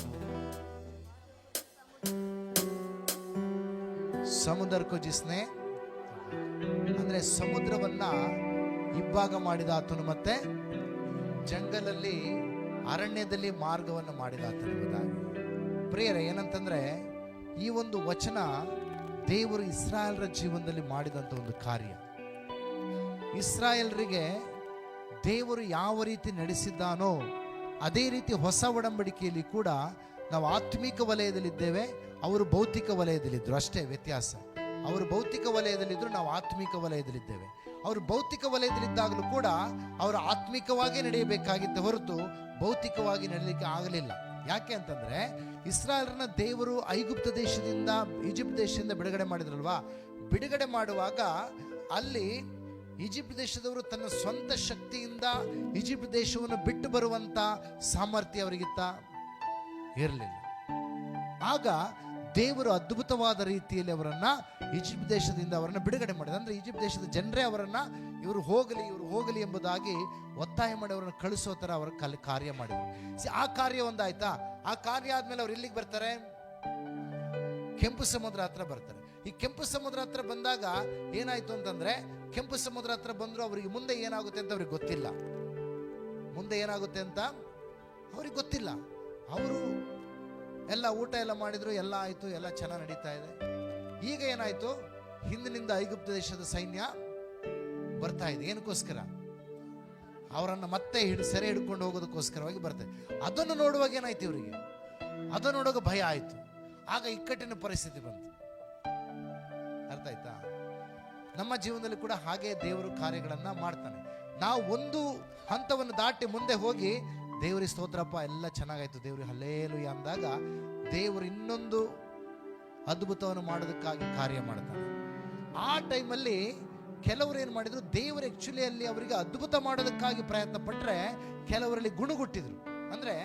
ಸಮುದ್ರಕ್ಕೂ ಜಿಸ್ನೆ, ಅಂದ್ರೆ ಸಮುದ್ರವನ್ನ ಇಬ್ಬಾಗ ಮಾಡಿದ ಆತನು ಮತ್ತೆ ಜಂಗಲಲ್ಲಿ ಅರಣ್ಯದಲ್ಲಿ ಮಾರ್ಗವನ್ನು ಮಾಡಿದ ಆತನು ಎಂಬುದಾಗಿ. ಪ್ರಿಯರೇ, ಏನಂತಂದ್ರೆ ಈ ಒಂದು ವಚನ ದೇವರು ಇಸ್ರಾಯೇಲರ ಜೀವನದಲ್ಲಿ ಮಾಡಿದಂತ ಒಂದು ಕಾರ್ಯ. ಇಸ್ರಾಯೇಲರಿಗೆ ದೇವರು ಯಾವ ರೀತಿ ನಡೆಸಿದ್ದಾನೋ ಅದೇ ರೀತಿ ಹೊಸ ಒಡಂಬಡಿಕೆಯಲ್ಲಿ ಕೂಡ ನಾವು ಆತ್ಮಿಕ ವಲಯದಲ್ಲಿದ್ದೇವೆ, ಅವರು ಭೌತಿಕ ವಲಯದಲ್ಲಿದ್ದರು. ಅಷ್ಟೇ ವ್ಯತ್ಯಾಸ. ಅವರು ಭೌತಿಕ ವಲಯದಲ್ಲಿದ್ದರು, ನಾವು ಆತ್ಮಿಕ ವಲಯದಲ್ಲಿದ್ದೇವೆ. ಅವರು ಭೌತಿಕ ವಲಯದಲ್ಲಿದ್ದಾಗಲೂ ಕೂಡ ಅವರು ಆತ್ಮಿಕವಾಗಿ ನಡೆಯಬೇಕಾಗಿದ್ದ ಹೊರತು ಭೌತಿಕವಾಗಿ ನಡೆಯಲಿಕ್ಕೆ ಆಗಲಿಲ್ಲ. ಯಾಕೆ ಅಂತಂದ್ರೆ ಇಸ್ರಾಯೇಲರನ್ನ ದೇವರು ಐಗುಪ್ತ ದೇಶದಿಂದ, ಈಜಿಪ್ಟ್ ದೇಶದಿಂದ ಬಿಡುಗಡೆ ಮಾಡಿದ್ರಲ್ವಾ. ಬಿಡುಗಡೆ ಮಾಡುವಾಗ ಅಲ್ಲಿ ಈಜಿಪ್ಟ್ ದೇಶದವರು ತನ್ನ ಸ್ವಂತ ಶಕ್ತಿಯಿಂದ ಈಜಿಪ್ಟ್ ದೇಶವನ್ನು ಬಿಟ್ಟು ಬರುವಂತ ಸಾಮರ್ಥ್ಯ ಅವರಿಗಿತ್ತ? ಇರಲಿಲ್ಲ. ಆಗ ದೇವರು ಅದ್ಭುತವಾದ ರೀತಿಯಲ್ಲಿ ಅವರನ್ನ ಈಜಿಪ್ಟ್ ದೇಶದಿಂದ ಅವರನ್ನ ಬಿಡುಗಡೆ ಮಾಡಿದ. ಅಂದ್ರೆ ಈಜಿಪ್ಟ್ ದೇಶದ ಜನರೇ ಅವರನ್ನ ಇವರು ಹೋಗಲಿ ಎಂಬುದಾಗಿ ಒತ್ತಾಯ ಮಾಡಿ ಅವರನ್ನು ಕಳಿಸೋ ತರ ಅವರ ಕಾರ್ಯ ಮಾಡಿದರು. ಆ ಕಾರ್ಯ ಒಂದಾಯ್ತಾ? ಆ ಕಾರ್ಯ ಆದ್ಮೇಲೆ ಅವ್ರು ಎಲ್ಲಿಗೆ ಬರ್ತಾರೆ? ಕೆಂಪು ಸಮುದ್ರ ಹತ್ರ ಬರ್ತಾರೆ. ಈ ಕೆಂಪು ಸಮುದ್ರ ಹತ್ರ ಬಂದಾಗ ಏನಾಯ್ತು ಅಂತಂದ್ರೆ, ಕೆಂಪು ಸಮುದ್ರ ಹತ್ರ ಬಂದ್ರು ಅವರಿಗೆ ಮುಂದೆ ಏನಾಗುತ್ತೆ ಅಂತ ಅವ್ರಿಗೆ ಗೊತ್ತಿಲ್ಲ. ಮುಂದೆ ಏನಾಗುತ್ತೆ ಅಂತ ಅವ್ರಿಗೆ ಗೊತ್ತಿಲ್ಲ. ಅವರು ಎಲ್ಲ ಊಟ ಎಲ್ಲ ಮಾಡಿದ್ರು, ಎಲ್ಲ ಆಯ್ತು, ಎಲ್ಲ ಚೆನ್ನಾಗಿ ನಡೀತಾ ಇದೆ. ಈಗ ಏನಾಯ್ತು? ಹಿಂದಿನಿಂದ ಐಗುಪ್ತ ದೇಶದ ಸೈನ್ಯ ಬರ್ತಾ ಇದೆ. ಏನಕ್ಕೋಸ್ಕರ? ಅವರನ್ನ ಮತ್ತೆ ಸೆರೆ ಹಿಡ್ಕೊಂಡು ಹೋಗೋದಕ್ಕೋಸ್ಕರವಾಗಿ ಬರ್ತದೆ. ಅದನ್ನು ನೋಡುವಾಗ ಏನಾಯ್ತು ಇವರಿಗೆ? ಅದನ್ನು ನೋಡುವಾಗ ಭಯ ಆಯ್ತು. ಆಗ ಇಕ್ಕಟ್ಟಿನ ಪರಿಸ್ಥಿತಿ ಬಂತು. ಅರ್ಥ ಆಯ್ತಾ? ನಮ್ಮ ಜೀವನದಲ್ಲಿ ಕೂಡ ಹಾಗೆ ದೇವರು ಕಾರ್ಯಗಳನ್ನ ಮಾಡ್ತಾನೆ. ನಾವು ಒಂದು ಹಂತವನ್ನು ದಾಟಿ ಮುಂದೆ ಹೋಗಿ ದೇವರಿಗೆ ಸ್ತೋತ್ರಪ್ಪ, ಎಲ್ಲ ಚೆನ್ನಾಗಾಯ್ತು, ದೇವ್ರಿಗೆ ಹಲ್ಲೇಲೂಯ ಅಂದಾಗ ದೇವರು ಇನ್ನೊಂದು ಅದ್ಭುತವನ್ನು ಮಾಡೋದಕ್ಕಾಗಿ ಕಾರ್ಯ ಮಾಡ್ತಾನೆ. ಆ ಟೈಮಲ್ಲಿ ಕೆಲವರು ಏನು ಮಾಡಿದ್ರು, ದೇವರು ಆಕ್ಚುಲಿ ಅಲ್ಲಿ ಅವರಿಗೆ ಅದ್ಭುತ ಮಾಡೋದಕ್ಕಾಗಿ ಪ್ರಯತ್ನ ಪಟ್ಟರೆ ಕೆಲವರಲ್ಲಿ ಗುಣಗುಟ್ಟಿದ್ರು. ಅಂದ್ರೆ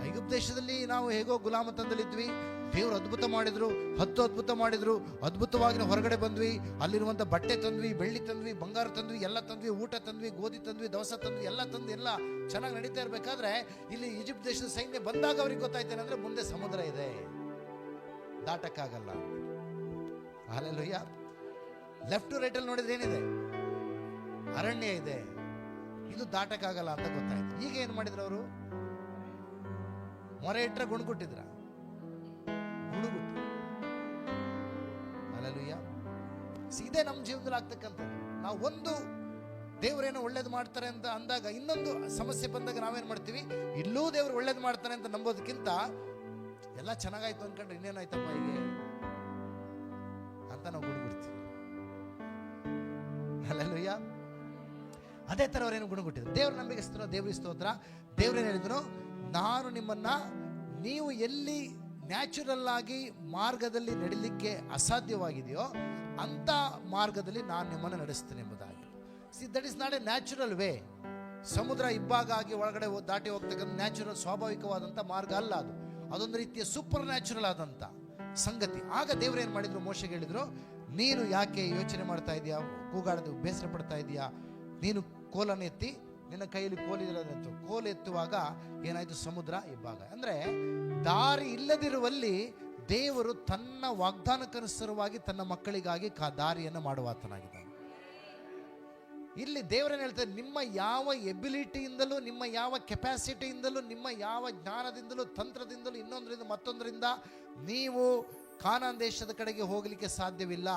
ಐಗುಪ್ತ ದೇಶದಲ್ಲಿ ನಾವು ಹೇಗೋ ಗುಲಾಮತನದಲ್ಲಿದ್ವಿ, ದೇವರು ಅದ್ಭುತ ಮಾಡಿದ್ರು, 10 ಅದ್ಭುತ ಮಾಡಿದ್ರು, ಅದ್ಭುತವಾಗಿ ನಾವು ಹೊರಗಡೆ ಬಂದ್ವಿ, ಅಲ್ಲಿರುವಂಥ ಬಟ್ಟೆ ತಂದ್ವಿ, ಬೆಳ್ಳಿ ತಂದ್ವಿ, ಬಂಗಾರ ತಂದ್ವಿ, ಎಲ್ಲ ತಂದ್ವಿ, ಊಟ ತಂದ್ವಿ, ಗೋಧಿ ತಂದ್ವಿ, ದವಸ ತಂದ್ವಿ, ಎಲ್ಲ ತಂದು ಎಲ್ಲ ಚೆನ್ನಾಗಿ ನಡೀತಾ ಇರಬೇಕಾದ್ರೆ ಇಲ್ಲಿ ಈಜಿಪ್ಟ್ ದೇಶದ ಸೈನ್ಯ ಬಂದಾಗ ಅವ್ರಿಗೆ ಗೊತ್ತಾಯ್ತೇನೆಂದ್ರೆ ಮುಂದೆ ಸಮುದ್ರ ಇದೆ, ದಾಟಕ್ಕಾಗಲ್ಲ. ಹಲ್ಲೆಲೂಯಾ. ಲೆಫ್ಟ್ ಟು ರೈಟ್ ಅಲ್ಲಿ ನೋಡಿದ್ರೆ ಏನಿದೆ? ಅರಣ್ಯ ಇದೆ, ಇದು ದಾಟಕ್ಕಾಗಲ್ಲ ಅಂತ ಗೊತ್ತಾಯ್ತು. ಈಗ ಏನ್ ಮಾಡಿದ್ರು ಅವರು? ಮೊರೆ ಇಟ್ರೆ ಗುಣಗುಟ್ಟಿದ್ರ? ಗುಣಗುಟ್ಟು. ಹಲ್ಲೆಲೂಯಾ. ಇದೇ ನಮ್ಮ ಜೀವನದಲ್ಲಿ ಆಗ್ತಕ್ಕಂಥದ್ದು. ನಾವು ಒಂದು ದೇವರೇನೋ ಒಳ್ಳೇದು ಮಾಡ್ತಾರೆ ಅಂತ ಅಂದಾಗ, ಇನ್ನೊಂದು ಸಮಸ್ಯೆ ಬಂದಾಗ ನಾವೇನ್ ಮಾಡ್ತೀವಿ? ಇಲ್ಲೂ ದೇವ್ರು ಒಳ್ಳೇದು ಮಾಡ್ತಾರೆ ಅಂತ ನಂಬೋದಕ್ಕಿಂತ ಎಲ್ಲ ಚೆನ್ನಾಗಾಯ್ತು ಅನ್ಕೊಂಡ್ರೆ ಇನ್ನೇನಾಯ್ತಪ್ಪ ಹೀಗೆ ಅಂತ ನಾವು ಗುಣಗುಡ್ತೀವಿ. ಹಲ್ಲೆಲೂಯಾ. ಅದೇ ತರ ಅವರೇನು ಗುಣಗುಟ್ಟಿದ್ರು. ದೇವ್ರ ನಂಬಿಕೆಸ್ತರು, ದೇವ್ರಿಗೆ ಸ್ತೋತ್ರ. ದೇವ್ರೇನು ಹೇಳಿದ್ರು? ನಾನು ನಿಮ್ಮನ್ನ, ನೀವು ಎಲ್ಲಿ ನ್ಯಾಚುರಲ್ ಆಗಿ ಮಾರ್ಗದಲ್ಲಿ ನಡಿಲಿಕ್ಕೆ ಅಸಾಧ್ಯವಾಗಿದೆಯೋ ಅಂತ ಮಾರ್ಗದಲ್ಲಿ ನಾನು ನಿಮ್ಮನ್ನು ನಡೆಸ್ತೇನೆ ಎಂಬುದಾಗಿ. That is not A natural way. ಸಮುದ್ರ ಇಬ್ಬಾಗ ಆಗಿ ಒಳಗಡೆ ದಾಟಿ ಹೋಗ್ತಕ್ಕಂಥ ನ್ಯಾಚುರಲ್ ಸ್ವಾಭಾವಿಕವಾದಂಥ ಮಾರ್ಗ ಅಲ್ಲ ಅದು. ಅದೊಂದು ರೀತಿಯ ಸೂಪರ್ ನ್ಯಾಚುರಲ್ ಆದಂಥ ಸಂಗತಿ. ಆಗ ದೇವ್ರು ಏನು ಮಾಡಿದ್ರು? ಮೋಶೆಗೆ ಹೇಳಿದ್ರು, ನೀನು ಯಾಕೆ ಯೋಚನೆ ಮಾಡ್ತಾ ಇದೀಯಾ, ಕೂಗಾಡೋದು ಬೇಸರ ಪಡ್ತಾ ಇದೀಯಾ? ನೀನು ಕೋಲನ್ನು ಎತ್ತಿ, ನಿನ್ನ ಕೈಯಲ್ಲಿ ಕೋಲಿರೋದಂತು. ಕೋಲು ಎತ್ತುವಾಗ ಏನಾಯ್ತು? ಸಮುದ್ರ ಇಬ್ಬಾಗ. ಅಂದ್ರೆ ದಾರಿ ಇಲ್ಲದಿರುವಲ್ಲಿ ದೇವರು ತನ್ನ ವಾಗ್ದಾನಕ್ಕನುಸಾರವಾಗಿ ತನ್ನ ಮಕ್ಕಳಿಗಾಗಿ ದಾರಿಯನ್ನು ಮಾಡುವಾತನಾಗಿದ್ದಾನೆ. ಇಲ್ಲಿ ದೇವರೇನು ಹೇಳ್ತಾರೆ? ನಿಮ್ಮ ಯಾವ ಎಬಿಲಿಟಿಯಿಂದಲೂ, ನಿಮ್ಮ ಯಾವ ಕೆಪಾಸಿಟಿಯಿಂದಲೂ, ನಿಮ್ಮ ಯಾವ ಜ್ಞಾನದಿಂದಲೂ, ತಂತ್ರದಿಂದಲೂ, ಇನ್ನೊಂದರಿಂದ ಮತ್ತೊಂದರಿಂದ ನೀವು ಕಾನಾನ್ ದೇಶದ ಕಡೆಗೆ ಹೋಗಲಿಕ್ಕೆ ಸಾಧ್ಯವಿಲ್ಲ.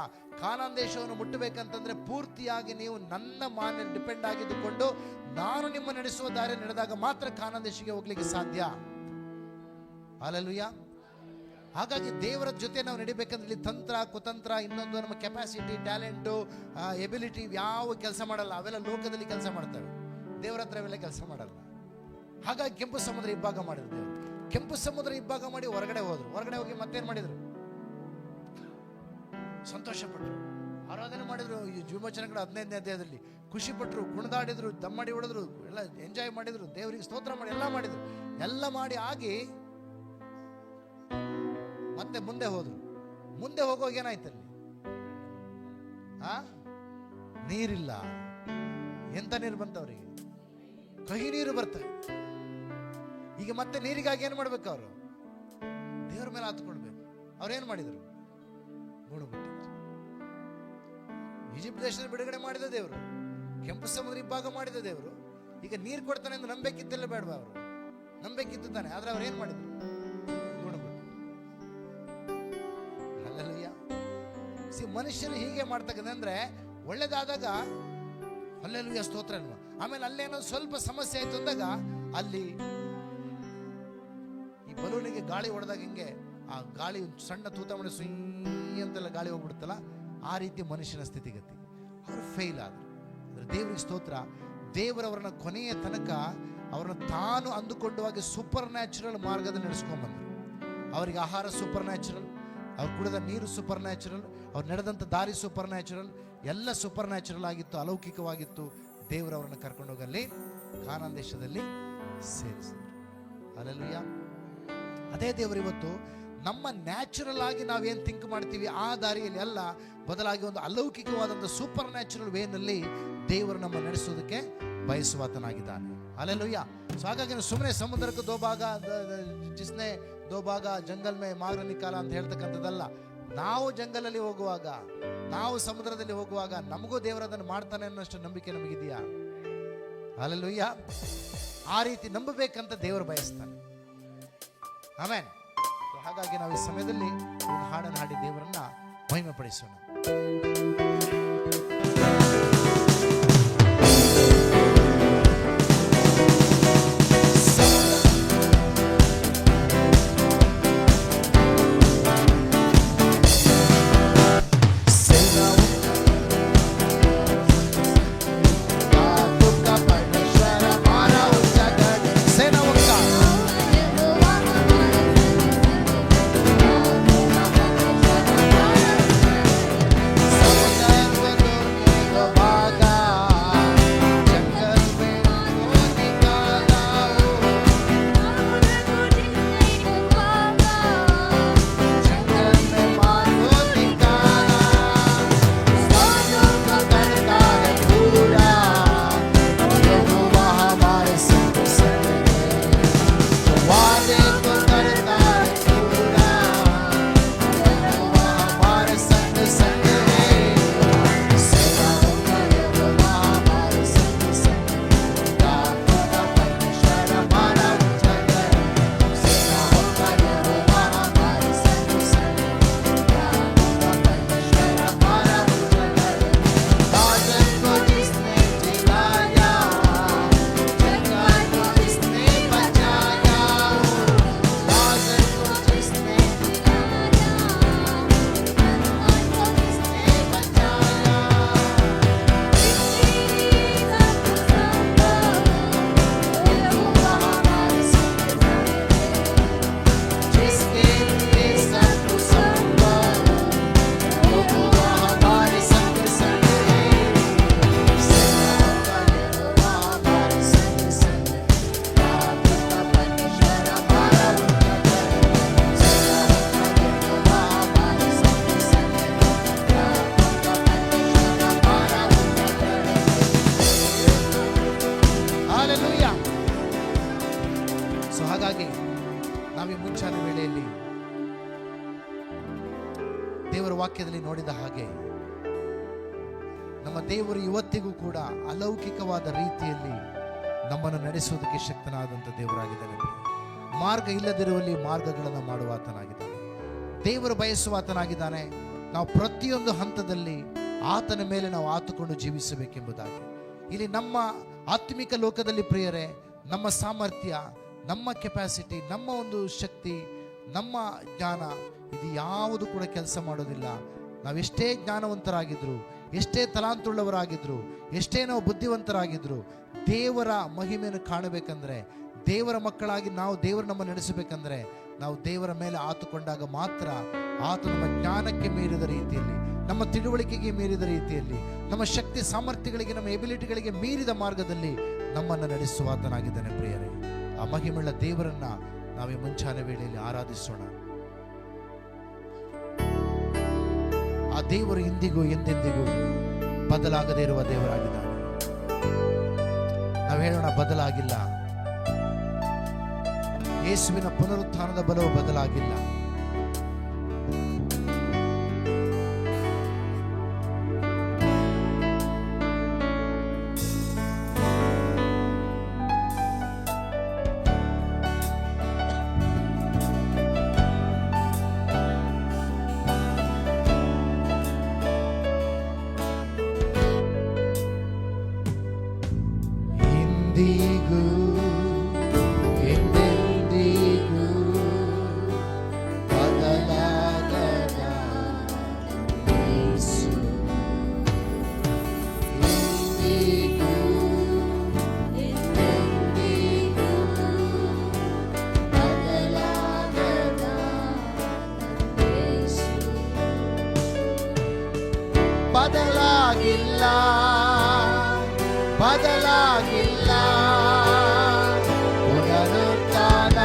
ಕಾನಾನ್ ದೇಶವನ್ನು ಮುಟ್ಟಬೇಕಂತಂದ್ರೆ ಪೂರ್ತಿಯಾಗಿ ನೀವು ನನ್ನ ಮೇಲೆ ಡಿಪೆಂಡ್ ಆಗಿದ್ದುಕೊಂಡು ನಾನು ನಿಮ್ಮ ನಡೆಸುವ ದಾರಿ ನಡೆದಾಗ ಮಾತ್ರ ಕಾನಾನ್ ದೇಶಕ್ಕೆ ಹೋಗ್ಲಿಕ್ಕೆ ಸಾಧ್ಯ. ಹಲ್ಲೆಲೂಯಾ. ಹಾಗಾಗಿ ದೇವರ ಜೊತೆ ನಾವು ನಡಿಬೇಕಂದ್ರೆ ಇಲ್ಲಿ ತಂತ್ರ, ಕುತಂತ್ರ, ಇನ್ನೊಂದು ನಮ್ಮ ಕೆಪಾಸಿಟಿ, ಟ್ಯಾಲೆಂಟು, ಎಬಿಲಿಟಿ ಯಾವ ಕೆಲಸ ಮಾಡಲ್ಲ. ಅವೆಲ್ಲ ಲೋಕದಲ್ಲಿ ಕೆಲಸ ಮಾಡ್ತವೆ, ದೇವರ ಹತ್ರ ಅವೆಲ್ಲ ಕೆಲಸ ಮಾಡಲ್ಲ. ಹಾಗಾಗಿ ಕೆಂಪು ಸಮುದ್ರ ಇಬ್ಬಾಗ ಮಾಡಿದ್ರು ದೇವರು. ಕೆಂಪು ಸಮುದ್ರ ಇಬ್ಬಾಗ ಮಾಡಿ ಹೊರಗಡೆ ಹೋದ್ರು. ಹೊರಗಡೆ ಹೋಗಿ ಮತ್ತೇನು ಮಾಡಿದ್ರು? ಸಂತೋಷ ಪಟ್ಟರು, ಆರಾಧನೆ ಮಾಡಿದ್ರು. ಈ ವಿಮೋಚನೆಗಳ 15ನೇ ಅಧ್ಯಾಯದಲ್ಲಿ ಖುಷಿ ಪಟ್ಟರು, ಕುಣಿದಾಡಿದ್ರು, ದಮ್ಮಡಿ ಹೊಡೆದ್ರು, ಎಲ್ಲ ಎಂಜಾಯ್ ಮಾಡಿದ್ರು, ದೇವರಿಗೆ ಸ್ತೋತ್ರ ಮಾಡಿ ಎಲ್ಲ ಮಾಡಿದ್ರು. ಎಲ್ಲ ಮಾಡಿ ಆಗಿ ಮತ್ತೆ ಮುಂದೆ ಹೋದ್ರು. ಮುಂದೆ ಹೋಗುವಾಗ ಏನಾಯ್ತಲ್ಲಿ? ನೀರಿಲ್ಲ. ಎಂತ ನೀರು ಬಂತವ್ರಿಗೆ? ಕಹಿ ನೀರು ಬರ್ತವೆ. ಈಗ ಮತ್ತೆ ನೀರಿಗಾಗಿ ಏನ್ ಮಾಡ್ಬೇಕು? ಅವರು ದೇವ್ರ ಮೇಲೆ ಹತ್ಕೊಳ್ಬೇಕು. ಅವ್ರೇನ್ ಮಾಡಿದ್ರು? ಗುಣಗುಟ್ಟಿದ್ರು. ಈಜಿಪ್ಟ್ ದೇಶದ ಬಿಡುಗಡೆ ಮಾಡಿದ ದೇವರು, ಕೆಂಪು ಸಮುದ್ರ ಇಬ್ಬಾಗ ಮಾಡಿದ ದೇವರು ಈಗ ನೀರು ಕೊಡ್ತಾನೆ ಎಂದು ನಂಬೇಕಿದ್ದೆಲ್ಲ ಬೇಡವಾ? ಅವರು ನಂಬೇಕಿದ್ದು ತಾನೆ. ಆದ್ರೆ ಅವ್ರು ಏನ್ ಮಾಡಿದ್ರು? ಗುಣಗುಟ್ಟು. ಹಲ್ಲೆಲೂಯಾ. ಮನುಷ್ಯರು ಹೀಗೆ ಮಾಡ್ತಕ್ಕಂದ್ರೆ ಒಳ್ಳೇದಾದಾಗ ಹಲ್ಲೆಲೂಯಾ ಸ್ತೋತ್ರ ಅಲ್ವಾ. ಆಮೇಲೆ ಅಲ್ಲೇನೋ ಸ್ವಲ್ಪ ಸಮಸ್ಯೆ ಆಯ್ತು ಅಂದಾಗ ಅಲ್ಲಿ ಈ ಬಲೂನಿಗೆ ಗಾಳಿ ಹೊಡೆದಾಗ ಹಿಂಗೆ ಆ ಗಾಳಿ ಸಣ್ಣ ತೂತ ಮಾಡಿ ಸುಯ್ ಅಂತೆಲ್ಲ ಗಾಳಿ ಹೋಗ್ಬಿಡುತ್ತಲ್ಲ, ಆ ರೀತಿ ಮನುಷ್ಯನ ಸ್ಥಿತಿಗತಿ. ಅವರು ಫೇಲ್ ಆದರು. ಅಂದ್ರೆ ದೇವರಿಗೆ ಸ್ತೋತ್ರ. ದೇವರವರನ್ನ ಕೊನೆಯ ತನಕ ಅವರನ್ನ ತಾನು ಅಂದುಕೊಂಡವಾಗಿ ಸೂಪರ್ ನ್ಯಾಚುರಲ್ ಮಾರ್ಗದಲ್ಲಿ ನಡೆಸ್ಕೊಂಡ್ಬಂದರು. ಅವರಿಗೆ ಆಹಾರ ಸೂಪರ್ ನ್ಯಾಚುರಲ್, ಅವ್ರು ಕುಡಿದ ನೀರು ಸೂಪರ್ ನ್ಯಾಚುರಲ್, ಅವ್ರು ನಡೆದಂಥ ದಾರಿ ಸೂಪರ್ ನ್ಯಾಚುರಲ್, ಎಲ್ಲ ಸೂಪರ್ ನ್ಯಾಚುರಲ್ ಆಗಿತ್ತು, ಅಲೌಕಿಕವಾಗಿತ್ತು. ದೇವರವರನ್ನು ಕರ್ಕೊಂಡೋಗಲ್ಲಿ ಕಾನಾನ್ ದೇಶದಲ್ಲಿ ಸೇರಿಸಿದರು. ಹಲ್ಲೆಲೂಯಾ. ಅದೇ ದೇವರು ಇವತ್ತು ನಮ್ಮ ನ್ಯಾಚುರಲ್ ಆಗಿ ನಾವೇನು ಥಿಂಕ್ ಮಾಡ್ತೀವಿ ಆ ದಾರಿಯಲ್ಲಿ ಅಲ್ಲ, ಬದಲಾಗಿ ಒಂದು ಅಲೌಕಿಕವಾದಂಥ ಸೂಪರ್ ನ್ಯಾಚುರಲ್ ವೇನಲ್ಲಿ ದೇವರು ನಮ್ಮ ನಡೆಸೋದಕ್ಕೆ ಬಯಸುವಾತನಾಗಿದ್ದಾನೆ. ಅಲ್ಲೆಲ್ಲೂಯ್ಯ. ಸೊ ಹಾಗಾಗಿ ಸುಮ್ಮನೆ ಸಮುದ್ರಕ್ಕೆ ದೋಭಾಗ ಜಿಸ್ನೆ ದೋಭಾಗ ಜಂಗಲ್ ಮೇ ಮಾಗ್ರ ನಿಕಾಲ ಅಂತ ಹೇಳ್ತಕ್ಕಂಥದ್ದಲ್ಲ. ನಾವು ಜಂಗಲಲ್ಲಿ ಹೋಗುವಾಗ, ನಾವು ಸಮುದ್ರದಲ್ಲಿ ಹೋಗುವಾಗ ನಮಗೂ ದೇವರು ಅದನ್ನು ಮಾಡ್ತಾನೆ ಅನ್ನೋಷ್ಟು ನಂಬಿಕೆ ನಮಗಿದೆಯಾ? ಅಲ್ಲೆಲ್ಲೂಯ್ಯ. ಆ ರೀತಿ ನಂಬಬೇಕಂತ ದೇವರು ಬಯಸ್ತಾನೆ. ಆಮೇನ್. ಹಾಗಾಗಿ ನಾವು ಈ ಸಮಯದಲ್ಲಿ ಒಂದು ಹಾಡನ್ನು ಹಾಡಿ ದೇವರನ್ನ ಮಹಿಮೆ ಪಡಿಸೋಣ. ಹಾಗಾಗಿ ನಾವೀ ಮುಂಚಾನೆ ವೇಳೆಯಲ್ಲಿ ದೇವರ ವಾಕ್ಯದಲ್ಲಿ ನೋಡಿದ ಹಾಗೆ ನಮ್ಮ ದೇವರು ಇವತ್ತಿಗೂ ಕೂಡ ಅಲೌಕಿಕವಾದ ರೀತಿಯಲ್ಲಿ ನಮ್ಮನ್ನು ನಡೆಸುವುದಕ್ಕೆ ಶಕ್ತನಾದಂಥ ದೇವರಾಗಿದ್ದಾನೆ. ಮಾರ್ಗ ಇಲ್ಲದಿರುವಲ್ಲಿ ಮಾರ್ಗಗಳನ್ನು ಮಾಡುವಾತನಾಗಿದ್ದಾನೆ. ದೇವರು ಬಯಸುವಾತನಾಗಿದ್ದಾನೆ. ನಾವು ಪ್ರತಿಯೊಂದು ಹಂತದಲ್ಲಿ ಆತನ ಮೇಲೆ ನಾವು ಆತುಕೊಂಡು ಜೀವಿಸಬೇಕೆಂಬುದಾಗಿ. ಇಲ್ಲಿ ನಮ್ಮ ಆತ್ಮಿಕ ಲೋಕದಲ್ಲಿ ಪ್ರಿಯರೇ, ನಮ್ಮ ಸಾಮರ್ಥ್ಯ, ನಮ್ಮ ಕೆಪಾಸಿಟಿ, ನಮ್ಮ ಒಂದು ಶಕ್ತಿ, ನಮ್ಮ ಜ್ಞಾನ, ಇದು ಯಾವುದು ಕೂಡ ಕೆಲಸ ಮಾಡೋದಿಲ್ಲ. ನಾವೆಷ್ಟೇ ಜ್ಞಾನವಂತರಾಗಿದ್ರು, ಎಷ್ಟೇ ತಲಾಂತುಳ್ಳವರಾಗಿದ್ರು, ಎಷ್ಟೇ ನಾವು ಬುದ್ಧಿವಂತರಾಗಿದ್ರು, ದೇವರ ಮಹಿಮೆಯನ್ನು ಕಾಣಬೇಕಂದ್ರೆ, ದೇವರ ಮಕ್ಕಳಾಗಿ ನಾವು ದೇವರು ನಮ್ಮ ನಡೆಸಬೇಕಂದ್ರೆ, ನಾವು ದೇವರ ಮೇಲೆ ಆತುಕೊಂಡಾಗ ಮಾತ್ರ ಆತ ನಮ್ಮ ಜ್ಞಾನಕ್ಕೆ ಮೀರಿದ ರೀತಿಯಲ್ಲಿ, ನಮ್ಮ ತಿಳುವಳಿಕೆಗೆ ಮೀರಿದ ರೀತಿಯಲ್ಲಿ, ನಮ್ಮ ಶಕ್ತಿ ಸಾಮರ್ಥ್ಯಗಳಿಗೆ, ನಮ್ಮ ಎಬಿಲಿಟಿಗಳಿಗೆ ಮೀರಿದ ಮಾರ್ಗದಲ್ಲಿ ನಮ್ಮನ್ನು ನಡೆಸುವಾತನಾಗಿದ್ದಾನೆ. ಪ್ರಿಯರೇ, ಆ ಮಹಿಮೆಯುಳ್ಳ ದೇವರನ್ನ ನಾವೇ ಮುಂಚಾನೆ ವೇಳೆಯಲ್ಲಿ ಆರಾಧಿಸೋಣ. ಆ ದೇವರು ಇಂದಿಗೂ ಎಂದೆಂದಿಗೂ ಬದಲಾಗದೇ ಇರುವ ದೇವರಾಗಿದ್ದಾನೆ. ನಾವು ಹೇಳೋಣ, ಬದಲಾಗಿಲ್ಲ. ಯೇಸುವಿನ ಪುನರುತ್ಥಾನದ ಬಲವು ಬದಲಾಗಿಲ್ಲ. ಇಂದಿಗೂ ಎಂದೆಂದಿಗೂ ಬದಲಾಗದ ಯೇಸು. ಇಂದಿಗೂ ಎಂದೆಂದಿಗೂ ಬದಲಾಗದ ಯೇಸು. ಬದಲಾಗಿಲ್ಲ, ಬದಲಾಗಿಲ್ಲ. ಪುನರುತ್ಥಾನದ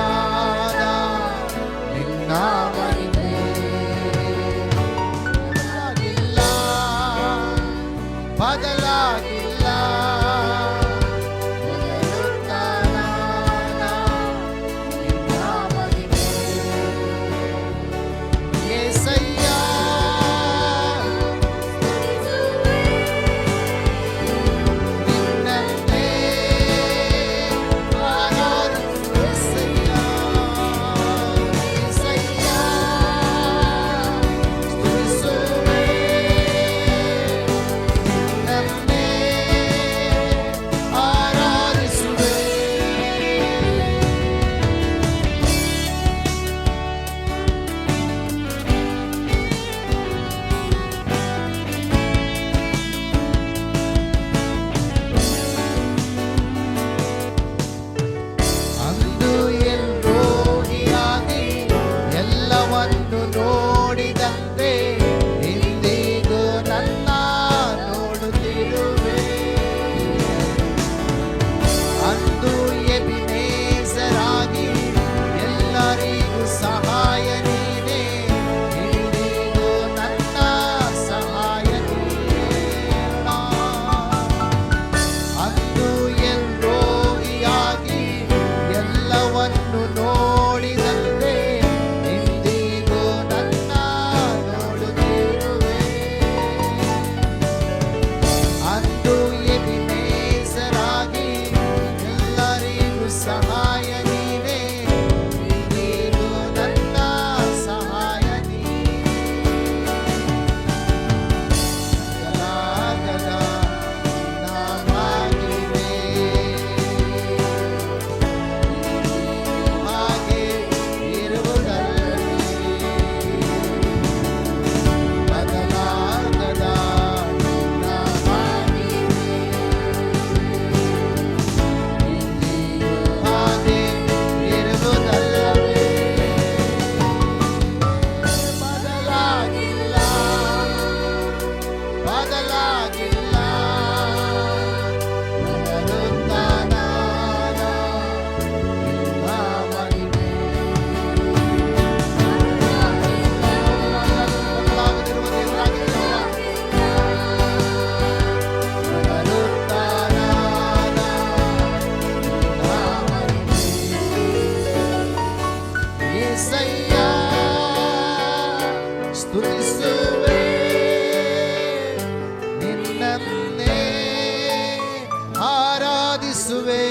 ಆರಾಧಿಸುವೆ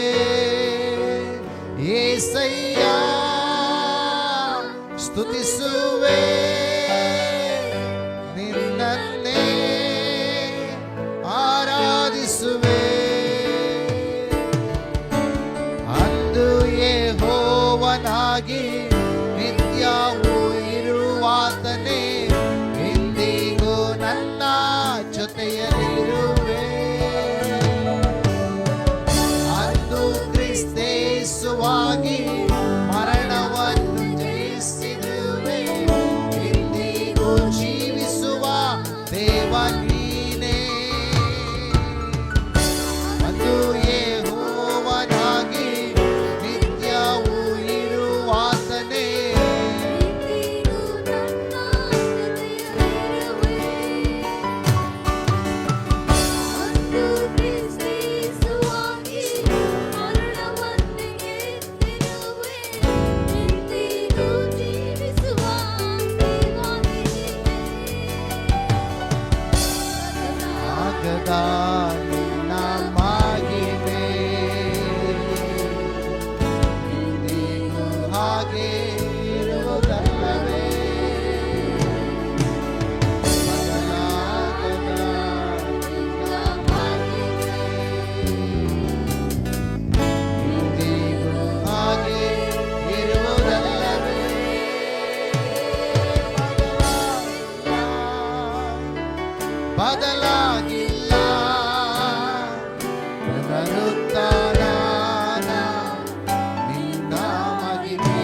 యేసయ్య స్తుతిಸುವೆ ನಿನ್ನನ್ನೇ ಆರಾಧಿಸುವೆ ಅಂದು ಯೆಹೋವನಾಗಿ ನಿತ್ಯವೂ ಇರುವಾತನೇ ಎಂದಿಗೂ ನನ್ನ ಜೊತೆಯಲ್ಲಿರುವೆ ಅಂದು ಕ್ರಿಸ್ತೇಸುವಾಗಿ ಮರಣವನ್ನು ಜಯಿಸಿರುವೆ ಎಂದಿಗೂ ಜೀವಿಸುವ ದೇವ ನೀನೇ ಅಂದು ಯೆಹೋವನಾಗಿ ನಿತ್ಯವೂ ಇರುವಾತನೇ ಆಗದ ನಿನ್ನ ಮಹಿಮೆ ಎಂದಿಗೂ ಹಾಗೆ ಇರುವುದಲ್ಲವೇ ಬದಲಾಗದ ನಿನ್ನ ಮಹಿಮೆ ಎಂದಿಗೂ ಹಾಗೆ ಇರುವುದಲ್ಲವೇ ಬದಲಾಗಿಲ್ಲ ಪುನರುತ್ಥಾನ ನಿನ್ನ ಮಹಿಮೆ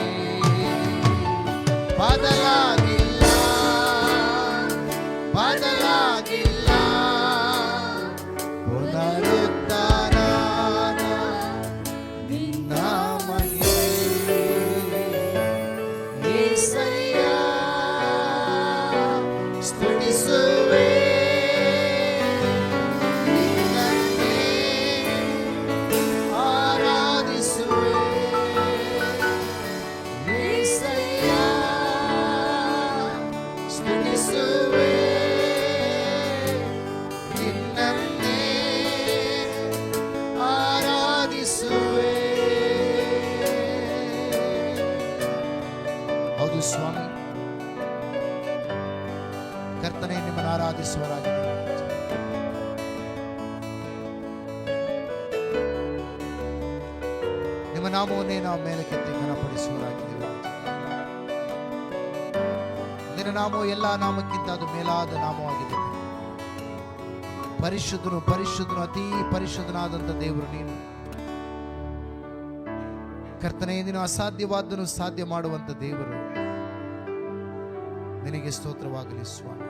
ಬದಲಾಗಿಲ್ಲ ಬದಲಾಗಿಲ್ಲ ಪುನರುತ್ಥಾನ ನಿನ್ನ ಮಹಿಮೆ యేసయ్య స్తుతిಸುವೆ ಹೌದು ಸ್ವಾಮಿ, ಕರ್ತನೇ ನಿಮ್ಮನ್ನು ಆರಾಧಿಸುವರಾಗಿದ್ದೇವೆ. ನಿಮ್ಮ ನಾಮವನ್ನೇ ನಾವು ಮೇಲಕ್ಕೆತ್ತಿ ಘನಪಡಿಸುವರಾಗಿದ್ದೇವೆ. ನಿನ್ನ ನಾಮವು ಎಲ್ಲ ನಾಮಕ್ಕಿಂತ ಅದು ಮೇಲಾದ ನಾಮವಾಗಿದೆ. ಪರಿಶುದ್ಧನು ಪರಿಶುದ್ಧನು ಅತೀ ಪರಿಶುದ್ಧನಾದಂಥ ದೇವರು ನೀನು. ಕರ್ತನೇ, ನೀನು ಅಸಾಧ್ಯವಾದನ್ನು ಸಾಧ್ಯ ಮಾಡುವಂತ ದೇವರು. ನಿನಗೆ ಸ್ತೋತ್ರವಾಗಲಿ ಸ್ವಾಮಿ.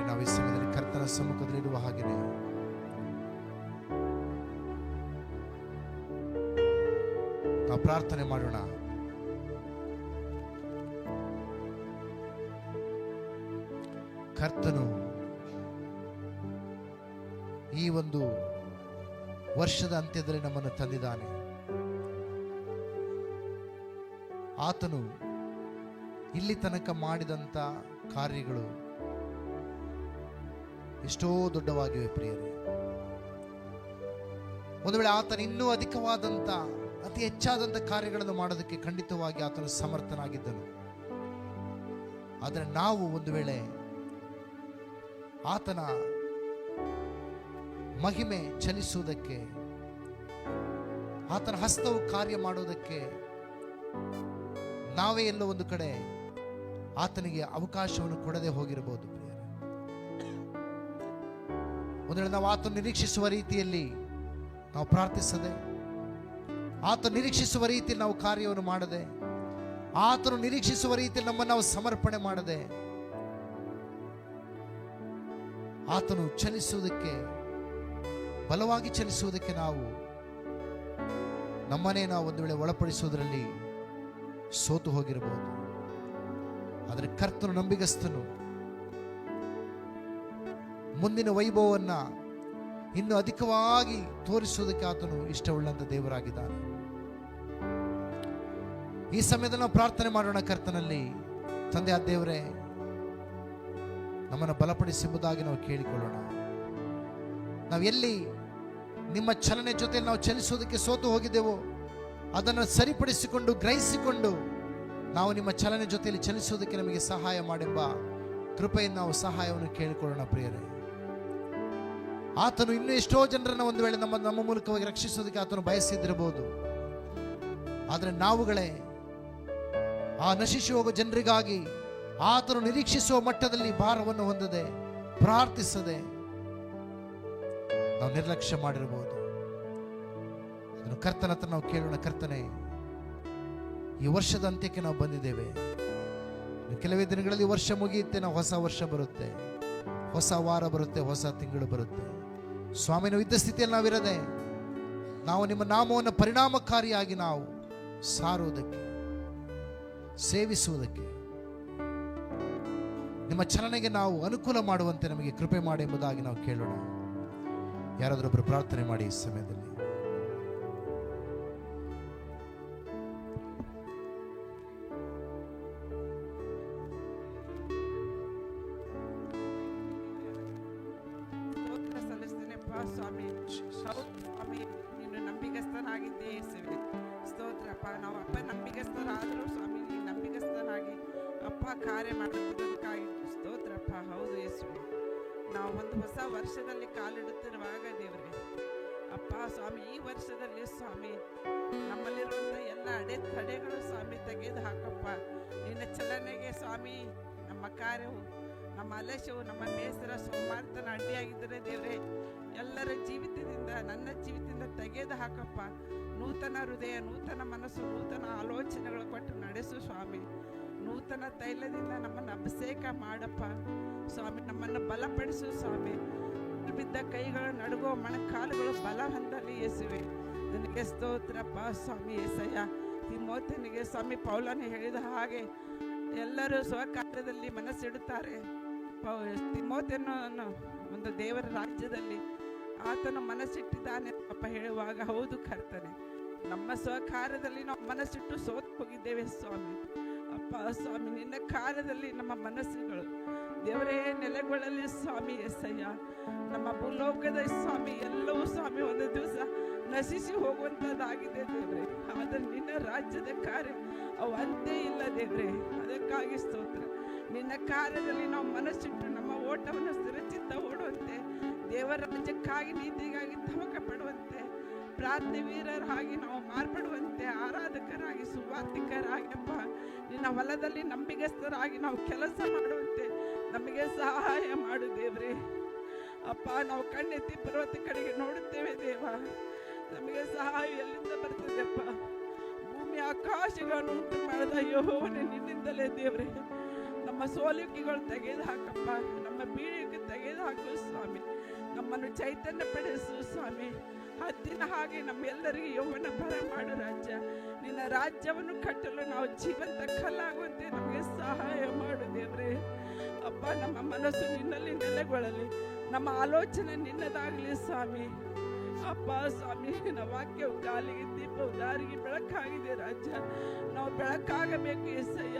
ನಾವು ಈ ಸಮಯದಲ್ಲಿ ಕರ್ತನ ಸಮ್ಮುಖದಲ್ಲಿರುವ ಹಾಗೆಯೇ ನಾವು ಪ್ರಾರ್ಥನೆ ಮಾಡೋಣ. ಕರ್ತನು ಈ ಒಂದು ವರ್ಷದ ಅಂತ್ಯದಲ್ಲಿ ನಮ್ಮನ್ನು ತಂದಿದ್ದಾನೆ. ಆತನು ಇಲ್ಲಿ ತನಕ ಮಾಡಿದಂಥ ಕಾರ್ಯಗಳು ಎಷ್ಟೋ ದೊಡ್ಡವಾಗಿವೆ ಪ್ರಿಯರೇ. ಒಂದು ವೇಳೆ ಆತನು ಇನ್ನೂ ಅಧಿಕವಾದಂಥ ಅತಿ ಹೆಚ್ಚಾದಂಥ ಕಾರ್ಯಗಳನ್ನು ಮಾಡೋದಕ್ಕೆ ಖಂಡಿತವಾಗಿ ಆತನು ಸಮರ್ಥನಾಗಿದ್ದನು. ಆದರೆ ನಾವು ಒಂದು ವೇಳೆ ಆತನ ಮಹಿಮೆ ಚಲಿಸುವುದಕ್ಕೆ, ಆತನ ಹಸ್ತವು ಕಾರ್ಯ ಮಾಡುವುದಕ್ಕೆ ನಾವೇ ಎಲ್ಲೋ ಒಂದು ಕಡೆ ಆತನಿಗೆ ಅವಕಾಶವನ್ನು ಕೊಡದೆ ಹೋಗಿರಬಹುದು. ಒಂದು ವೇಳೆ ನಾವು ಆತನ ನಿರೀಕ್ಷಿಸುವ ರೀತಿಯಲ್ಲಿ ನಾವು ಪ್ರಾರ್ಥಿಸದೆ, ಆತನು ನಿರೀಕ್ಷಿಸುವ ರೀತಿಯಲ್ಲಿ ನಾವು ಕಾರ್ಯವನ್ನು ಮಾಡದೆ, ಆತನು ನಿರೀಕ್ಷಿಸುವ ರೀತಿಯಲ್ಲಿ ನಮ್ಮನ್ನು ನಾವು ಸಮರ್ಪಣೆ ಮಾಡದೆ, ಆತನು ಚಲಿಸುವುದಕ್ಕೆ, ಬಲವಾಗಿ ಚಲಿಸುವುದಕ್ಕೆ ನಾವು ನಮ್ಮನ್ನೇ ನಾವು ಒಂದು ವೇಳೆ ಒಳಪಡಿಸುವುದರಲ್ಲಿ ಸೋತು ಹೋಗಿರಬಹುದು. ಆದರೆ ಕರ್ತನು ನಂಬಿಗಸ್ತನು. ಮುಂದಿನ ವೈಭವವನ್ನ ಇನ್ನು ಅಧಿಕವಾಗಿ ತೋರಿಸುವುದಕ್ಕೆ ಆತನು ಇಷ್ಟವುಳ್ಳಂತ ದೇವರಾಗಿದ್ದಾನೆ. ಈ ಸಮಯದಲ್ಲಿ ನಾವು ಪ್ರಾರ್ಥನೆ ಮಾಡೋಣ ಕರ್ತನಲ್ಲಿ. ತಂದೆ ಆ ದೇವರೇ, ನಮ್ಮನ್ನು ಬಲಪಡಿಸುವುದಾಗಿ ನಾವು ಕೇಳಿಕೊಳ್ಳೋಣ. ನಾವು ಎಲ್ಲಿ ನಿಮ್ಮ ಚಲನೆ ಜೊತೆ ನಾವು ಚಲಿಸೋದಕ್ಕೆ ಸೋತು ಹೋಗಿದ್ದೆವೋ ಅದನ್ನು ಸರಿಪಡಿಸಿಕೊಂಡು ಗ್ರಹಿಸಿಕೊಂಡು ನಾವು ನಿಮ್ಮ ಚಲನೆ ಜೊತೆಯಲ್ಲಿ ಚಲಿಸೋದಕ್ಕೆ ನಮಗೆ ಸಹಾಯ ಮಾಡೆಂಬ ಕೃಪೆಯಿಂದ ನಾವು ಸಹಾಯವನ್ನು ಕೇಳಿಕೊಳ್ಳೋಣ ಪ್ರಿಯರೇ. ಆತನು ಇನ್ನೂ ಎಷ್ಟೋ ಜನರನ್ನು ಒಂದು ವೇಳೆ ನಮ್ಮ ಮೂಲಕವಾಗಿ ರಕ್ಷಿಸೋದಕ್ಕೆ ಆತನು ಬಯಸಿದ್ದಿರಬಹುದು. ಆದರೆ ನಾವುಗಳೇ ಆ ನಶಿಸಿ ಹೋಗೋ ಜನರಿಗಾಗಿ ಆತನು ನಿರೀಕ್ಷಿಸುವ ಮಟ್ಟದಲ್ಲಿ ಭಾರವನ್ನು ಹೊಂದದೆ ಪ್ರಾರ್ಥಿಸದೆ ನಾವು ನಿರ್ಲಕ್ಷ್ಯ ಮಾಡಿರಬಹುದು. ಅದನ್ನು ಕರ್ತನ ಹತ್ರ ನಾವು ಕೇಳೋಣ. ಕರ್ತನೆ, ಈ ವರ್ಷದ ಅಂತ್ಯಕ್ಕೆ ನಾವು ಬಂದಿದ್ದೇವೆ. ಕೆಲವೇ ದಿನಗಳಲ್ಲಿ ವರ್ಷ ಮುಗಿಯುತ್ತೆ, ನಾವು ಹೊಸ ವರ್ಷ ಬರುತ್ತೆ, ಹೊಸ ವಾರ ಬರುತ್ತೆ, ಹೊಸ ತಿಂಗಳು ಬರುತ್ತೆ. ಸ್ವಾಮಿ, ನಾವು ಇದ್ದ ಸ್ಥಿತಿಯಲ್ಲಿ ನಾವಿರದೆ ನಾವು ನಿಮ್ಮ ನಾಮವನ್ನು ಪರಿಣಾಮಕಾರಿಯಾಗಿ ನಾವು ಸಾರುವುದಕ್ಕೆ, ಸೇವಿಸುವುದಕ್ಕೆ, ನಿಮ್ಮ ಚಲನೆಗೆ ನಾವು ಅನುಕೂಲ ಮಾಡುವಂತೆ ನಮಗೆ ಕೃಪೆ ಮಾಡಿ ಎಂಬುದಾಗಿ ನಾವು ಕೇಳೋಣ. ಯಾರಾದರೊಬ್ಬರು ಪ್ರಾರ್ಥನೆ ಮಾಡಿ ಈ ಸಮಯದಲ್ಲಿ. ಸ್ವಾಮಿ, ಸ್ವಾಮಿ, ನೀನು ನಂಬಿಗಸ್ತನಾಗಿದ್ದೇ ಯೇಸುವೆ. ಸ್ತೋತ್ರಪ್ಪ. ನಾವು ಅಪ್ಪ ನಂಬಿಗಸ್ತರಾದರೂ ಸ್ವಾಮಿ ನೀನು ನಂಬಿಗಸ್ತನಾಗಿ ಅಪ್ಪ ಕಾರ್ಯ ಮಾಡುವುದಕ್ಕಾಗಿ ಸ್ತೋತ್ರಪ್ಪ. ಹೌದು ಯೇಸುವೆ, ನಾವು ಒಂದು ಹೊಸ ವರ್ಷದಲ್ಲಿ ಕಾಲಿಡುತ್ತಿರುವಾಗ ದೇವರೇ ಅಪ್ಪ ಸ್ವಾಮಿ, ಈ ವರ್ಷದಲ್ಲಿ ಸ್ವಾಮಿ ನಮ್ಮಲ್ಲಿರುವಂಥ ಎಲ್ಲ ಅಡೆತಡೆಗಳು ಸ್ವಾಮಿ ತೆಗೆದು ಹಾಕಪ್ಪ. ನಿನ್ನ ಚಲನೆಗೆ ಸ್ವಾಮಿ ನಮ್ಮ ಕಾರ್ಯವು, ನಮ್ಮ ಅಲಸ್ಯವು, ನಮ್ಮ ಬೇಸರ, ಸೋಮಾರ್ತನ ಅಡ್ಡಿಯಾಗಿದ್ದರೆ ದೇವರೇ ಎಲ್ಲರ ಜೀವಿತದಿಂದ, ನನ್ನ ಜೀವಿತದಿಂದ ತೆಗೆದು ಹಾಕಪ್ಪ. ನೂತನ ಹೃದಯ, ನೂತನ ಮನಸ್ಸು, ನೂತನ ಆಲೋಚನೆಗಳು ಕೊಟ್ಟು ನಡೆಸು ಸ್ವಾಮಿ. ನೂತನ ತೈಲದಿಂದ ನಮ್ಮನ್ನು ಅಭಿಷೇಕ ಮಾಡಪ್ಪ ಸ್ವಾಮಿ. ನಮ್ಮನ್ನು ಬಲಪಡಿಸು ಸ್ವಾಮಿ. ಬಿದ್ದ ಕೈಗಳು, ನಡುಗೋ ಮೊಣಕಾಲುಗಳು ಬಲ ಹೊಂದಲಿ ಯೇಸುವೆ. ನಿನಗೆ ಸ್ತೋತ್ರಪ್ಪ ಸ್ವಾಮಿ. ಏಸಯ್ಯ, ತಿಮೋಥನಿಗೆ ಸ್ವಾಮಿ ಪೌಲನು ಹೇಳಿದ ಹಾಗೆ ಎಲ್ಲರೂ ಸ್ವಕಾರ್ಯದಲ್ಲಿ ಮನಸ್ಸಿಡುತ್ತಾರೆ. ತಿಮೋಥನನ್ನು ಒಂದು ದೇವರ ರಾಜ್ಯದಲ್ಲಿ ಆತನು ಮನಸ್ಸಿಟ್ಟಿದ್ದಾನೆ ಅಪ್ಪ ಹೇಳುವಾಗ, ಹೌದು ಕರ್ತನೆ, ನಮ್ಮ ಸ್ವಕಾರ್ಯದಲ್ಲಿ ನಾವು ಮನಸ್ಸಿಟ್ಟು ಸೋತು ಹೋಗಿದ್ದೇವೆ ಸ್ವಾಮಿ. ಅಪ್ಪ ಸ್ವಾಮಿ, ನಿನ್ನ ಕಾರ್ಯದಲ್ಲಿ ನಮ್ಮ ಮನಸ್ಸುಗಳು ದೇವರೇ ನೆಲೆಗೊಳ್ಳಲಿ ಸ್ವಾಮಿ. ಎಸ್ಸಯ್ಯ, ನಮ್ಮ ಭೂಲೋಕದ ಸ್ವಾಮಿ ಎಲ್ಲವೂ ಸ್ವಾಮಿ ಒಂದು ದಿವಸ ನಶಿಸಿ ಹೋಗುವಂಥದ್ದಾಗಿದೆ ದೇವ್ರೆ. ಆದರೆ ನಿನ್ನ ರಾಜ್ಯದ ಕಾರ್ಯ ಅವು ಅಂತೆ ಇಲ್ಲ ದೇವ್ರೆ. ಅದಕ್ಕಾಗಿ ಸ್ತೋತ್ರ. ನಿನ್ನ ಕಾರ್ಯದಲ್ಲಿ ನಾವು ಮನಸ್ಸಿಟ್ಟು ನಮ್ಮ ಓಟವನ್ನು ಸುರಕ್ಷಿತ ಓಡುವಂತೆ, ದೇವರ ರಾಜ್ಯಕ್ಕಾಗಿ ನೀತಿಗಾಗಿ ತವಕ ಪಡುವಂತೆ, ಪ್ರಾರ್ಥನೆ ವೀರರಾಗಿ ನಾವು ಮಾರ್ಪಡುವಂತೆ, ಆರಾಧಕರಾಗಿ ಸುವಾರ್ತಿಕರಾಗಪ್ಪ ನಿನ್ನ ಹೊಲದಲ್ಲಿ ನಂಬಿಗಸ್ತರಾಗಿ ನಾವು ಕೆಲಸ ಮಾಡುವಂತೆ ನಮಗೆ ಸಹಾಯ ಮಾಡು ದೇವ್ರೆ. ಅಪ್ಪ, ನಾವು ಕಣ್ಣೆತ್ತಿ ಪರ್ವತ ಕಡೆಗೆ ನೋಡುತ್ತೇವೆ ದೇವ, ನಮಗೆ ಸಹಾಯ ಎಲ್ಲಿಂದ ಬರ್ತದೆಪ್ಪ? ಭೂಮಿ ಆಕಾಶಗಳನ್ನು ಉಂಟು ಮಾಡಿದ ಯೆಹೋವನೇ ನಿನ್ನಿಂದಲೇ ದೇವ್ರೆ. ನಮ್ಮ ಸೋಲಿಕೆಗಳು ತೆಗೆದು ಹಾಕಪ್ಪ, ನಮ್ಮ ಬೀಳಿಗೆ ತೆಗೆದು ಹಾಕು ಸ್ವಾಮಿ. ನಮ್ಮನ್ನು ಚೈತನ್ಯ ಪಡಿಸು ಸ್ವಾಮಿ. ಹದ್ದಿನ ಹಾಗೆ ನಮ್ಮೆಲ್ಲರಿಗೆ ಯೌವನ ಬರ ಮಾಡು ರಾಜ್ಯ. ನಿನ್ನ ರಾಜ್ಯವನ್ನು ಕಟ್ಟಲು ನಾವು ಜೀವಂತ ಕಲ್ಲಾಗುವಂತೆ ನಮಗೆ ಸಹಾಯ ಮಾಡು ದೇವ್ರೆ. ಅಪ್ಪ, ನಮ್ಮ ಮನಸ್ಸು ನಿನ್ನಲ್ಲಿ ನೆಲೆಗೊಳ್ಳಲಿ, ನಮ್ಮ ಆಲೋಚನೆ ನಿನ್ನದಾಗಲಿ ಸ್ವಾಮಿ. ಅಪ್ಪ ಸ್ವಾಮಿ, ನಿನ್ನ ವಾಕ್ಯವು ಕಾಲಿಗೆ ದೀಪವು, ದಾರಿಗೆ ಬೆಳಕಾಗಿದೆ ರಾಜ್ಯ. ನಾವು ಬೆಳಕಾಗಬೇಕು ಏಸಯ್ಯ.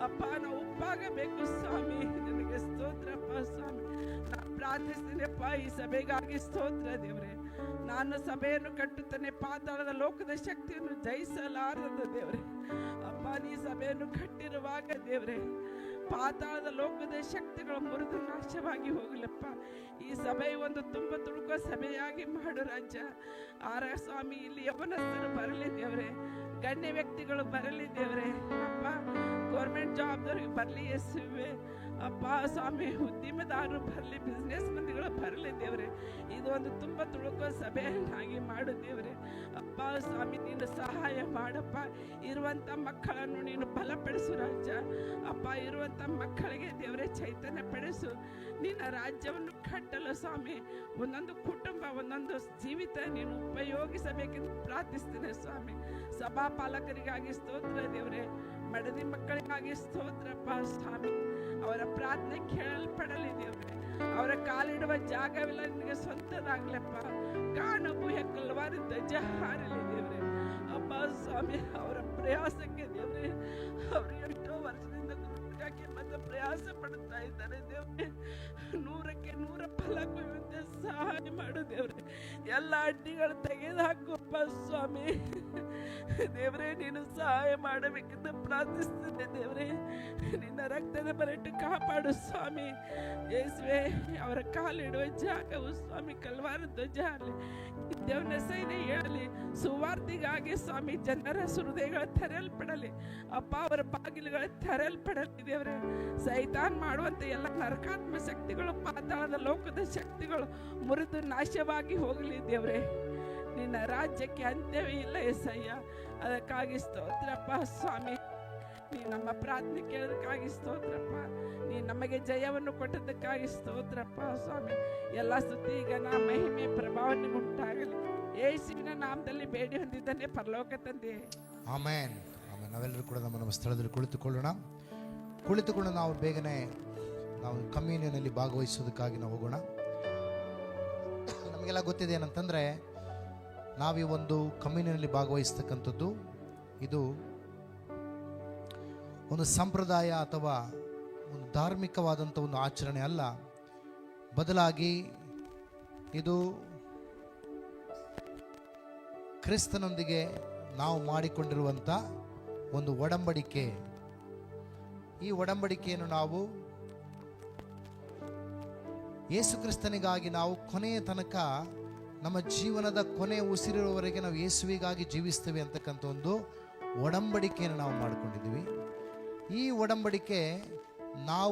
ಅಪ್ಪ, ನಾವು ಉಪ್ಪಾಗಬೇಕು ಸ್ವಾಮಿ. ನಿನಗೆ ಸ್ತೋತ್ರಪ್ಪ ಸ್ವಾಮಿ. ನಾನು ಪ್ರಾರ್ಥಿಸ್ತೀನಪ್ಪ ಈ ಸಭೆಗಾಗಿ ಸ್ತೋತ್ರ ದೇವ್ರೆ. ನಾನು ಸಭೆಯನ್ನು ಕಟ್ಟುತ್ತೇನೆ, ಪಾತಾಳದ ಲೋಕದ ಶಕ್ತಿಯನ್ನು ಜಯಿಸಲಾರದು ದೇವ್ರೆ. ಅಪ್ಪ, ನೀ ಸಭೆಯನ್ನು ಕಟ್ಟಿರುವಾಗ ದೇವ್ರೆ ಪಾತಾಳದ ಲೋಕದ ಶಕ್ತಿಗಳು ಮುರಿದು ನಾಶವಾಗಿ ಹೋಗಲಪ್ಪ. ಈ ಸಭೆ ಒಂದು ತುಂಬ ತುಳುಕೋ ಸಭೆಯಾಗಿ ಮಾಡು ರಾಜ್ಯ. ಆರ ಸ್ವಾಮಿ, ಇಲ್ಲಿ ಯವನಸ್ಥರು ಬರಲಿ ದೇವ್ರೆ, ಗಣ್ಯ ವ್ಯಕ್ತಿಗಳು ಬರಲಿ ದೇವ್ರೆ. ಅಪ್ಪ, ಗೌರ್ಮೆಂಟ್ ಜಾಬ್ದವ್ರಿಗೆ ಬರಲಿ ಯೇಸುವೆ. ಅಪ್ಪ ಸ್ವಾಮಿ, ಉದ್ಯಮದಾರರು ಬರಲಿ, ಬಿಸ್ನೆಸ್ ಮಂದಿಗಳು ಬರಲಿ ದೇವ್ರೆ. ಇದು ಒಂದು ತುಂಬ ತುಳುಕೋ ಸಭೆಯನ್ನಾಗಿ ಮಾಡು ದೇವ್ರೆ. ಅಪ್ಪ ಸ್ವಾಮಿ, ನೀನು ಸಹಾಯ ಮಾಡಪ್ಪ. ಇರುವಂಥ ಮಕ್ಕಳನ್ನು ನೀನು ಬಲಪಡಿಸು ರಾಜ್ಯ. ಅಪ್ಪ, ಇರುವಂಥ ಮಕ್ಕಳಿಗೆ ದೇವರೇ ಚೈತನ್ಯ ಪಡಿಸು. ನಿನ್ನ ರಾಜ್ಯವನ್ನು ಕಟ್ಟಲು ಸ್ವಾಮಿ ಒಂದೊಂದು ಕುಟುಂಬ, ಒಂದೊಂದು ಜೀವಿತ ನೀನು ಉಪಯೋಗಿಸಬೇಕೆಂದು ಪ್ರಾರ್ಥಿಸ್ತೇನೆ ಸ್ವಾಮಿ. ಸಭಾ ಪಾಲಕರಿಗಾಗಿ ಸ್ತೋತ್ರ ದೇವರೇ. ಮಡದಿ ಮಕ್ಕಳಿಗಾಗಿ ಸ್ತೋತ್ರಪ್ಪ ಸ್ವಾಮಿ. ಅವರ ಪ್ರಾರ್ಥನೆ ಕೇಳಲ್ಪಡಲಿ ದೇವರೇ. ಅವರ ಕಾಲಿಡುವ ಜಾಗವಿಲ್ಲ ನಿನಗೆ ಸ್ವಂತದಾಗ್ಲಪ್ಪ. ಕಾಣಬು ಹೆಕ್ಕಲ್ವಾರು ಧ್ವಜ ಹಾರಲಿ ದೇವರೇ. ಅಪ್ಪ ಸ್ವಾಮಿ, ಅವರ ಪ್ರಯಾಸಕ್ಕೆ ದೇವರೇ, ಅವರು ಎಷ್ಟೋ ವರ್ಷದಿಂದ ಗುರುತಿಗಾಗಿ ಮತ್ತೆ ಪ್ರಯಾಸ ಪಡುತ್ತಾ ಇದ್ದಾರೆ ದೇವರೇ. 100ಕ್ಕೆ 100 ಫಲ ಕೊಡುವಂತೆ ಸಹಾಯ ಮಾಡು ದೇವ್ರೆ. ಎಲ್ಲ ಅಡ್ಡಿಗಳು ತೆಗೆದು ಹಾಕುಪ್ಪ ಸ್ವಾಮಿ. ದೇವ್ರೆ ನೀನು ಸಹಾಯ ಮಾಡಬೇಕೆಂದು ಪ್ರಾರ್ಥಿಸ್ತೇನೆ ದೇವ್ರೆ. ನಿನ್ನ ರಕ್ತದ ಬರಟ್ಟು ಕಾಪಾಡು ಸ್ವಾಮಿ. ಯೇಸುವೆ, ಅವರ ಕಾಲಿಡುವ ಜಾಗವು ಸ್ವಾಮಿ ಕಲ್ವಾರ ಧ್ವಜ ಆಗಲಿ, ದೇವನ ಸೈನ್ಯ ಹೇಳಲಿ, ಸುವಾರ್ತಿಗಾಗಿ ಸ್ವಾಮಿ ಜನರ ಹೃದಯಗಳು ತೆರೆಯಲ್ಪಡಲಿ ಅಪ್ಪ. ಅವರ ಬಾಗಿಲುಗಳು ತೆರೆಯಲ್ಪಡಲಿ ದೇವ್ರೆ. ಸೈತಾನ್ ಮಾಡುವಂತ ಎಲ್ಲ ನರಕಾತ್ಮ ಶಕ್ತಿಗಳು, ಪಾತಾಳದ ಲೋಕದ ಶಕ್ತಿಗಳು ಮುರಿದು ನಾಶವಾಗಿ ಹೋಗಲಿ ದೇವ್ರೆ. ನಿನ್ನ ರಾಜ್ಯಕ್ಕೆ ಅಂತ್ಯವೇ ಇಲ್ಲ ಎಸಯ್ಯ. ಅದಕ್ಕಾಗಿ ಸ್ತೋತ್ರಪ್ಪ ಸ್ವಾಮಿ. ನೀ ನಮ್ಮ ಪ್ರಾರ್ಥನೆ ಕೇಳೋದಕ್ಕಾಗಿ ಸ್ತೋತ್ರಪ್ಪ. ನೀ ನಮಗೆ ಜಯವನ್ನು ಕೊಟ್ಟದಕ್ಕಾಗಿ ಸ್ತೋತ್ರಪ್ಪ ಸ್ವಾಮಿ. ಎಲ್ಲ ಸ್ತುತಿ ಘನ ಮಹಿಮೆ ಪ್ರಭಾವ ನಿಮಗುಂಟಾಗಲಿ. ಯೇಸುವಿನ ನಾಮದಲ್ಲಿ ಬೇಡಿ ಹೊಂದಿದ್ದಾನೆ ಪರಲೋಕ ತಂದೆ. ಆಮೇನ್ ಆಮೇನ್. ನಾವೆಲ್ಲರೂ ಕೂಡ ನಮ್ಮ ಸ್ಥಳದಲ್ಲಿ ಕುಳಿತುಕೊಂಡು ನಾವು ಬೇಗನೆ ನಾವು ಕಮ್ಯೂನಿಯನ್ನಲ್ಲಿ ಭಾಗವಹಿಸೋದಕ್ಕಾಗಿ ನಾವು ಹೋಗೋಣ. ನಮಗೆಲ್ಲ ಗೊತ್ತಿದೆ ಏನಂತಂದರೆ, ನಾವು ಈ ಒಂದು ಕಮ್ಯೂನಿಯನ್ನಲ್ಲಿ ಭಾಗವಹಿಸ್ತಕ್ಕಂಥದ್ದು ಇದು ಒಂದು ಸಂಪ್ರದಾಯ ಅಥವಾ ಒಂದು ಧಾರ್ಮಿಕವಾದಂಥ ಒಂದು ಆಚರಣೆ ಅಲ್ಲ. ಬದಲಾಗಿ ಇದು ಕ್ರಿಸ್ತನೊಂದಿಗೆ ನಾವು ಮಾಡಿಕೊಂಡಿರುವಂಥ ಒಂದು ಒಡಂಬಡಿಕೆ. ಈ ಒಡಂಬಡಿಕೆಯನ್ನು ನಾವು ಯೇಸು ಕ್ರಿಸ್ತನಿಗಾಗಿ ನಾವು ಕೊನೆಯ ತನಕ, ನಮ್ಮ ಜೀವನದ ಕೊನೆ ಉಸಿರಿರುವವರೆಗೆ ನಾವು ಯೇಸುವಿಗಾಗಿ ಜೀವಿಸ್ತೇವೆ ಅಂತಕ್ಕಂಥ ಒಂದು ಒಡಂಬಡಿಕೆಯನ್ನು ನಾವು ಮಾಡಿಕೊಂಡಿದ್ದೀವಿ. ಈ ಒಡಂಬಡಿಕೆ ನಾವು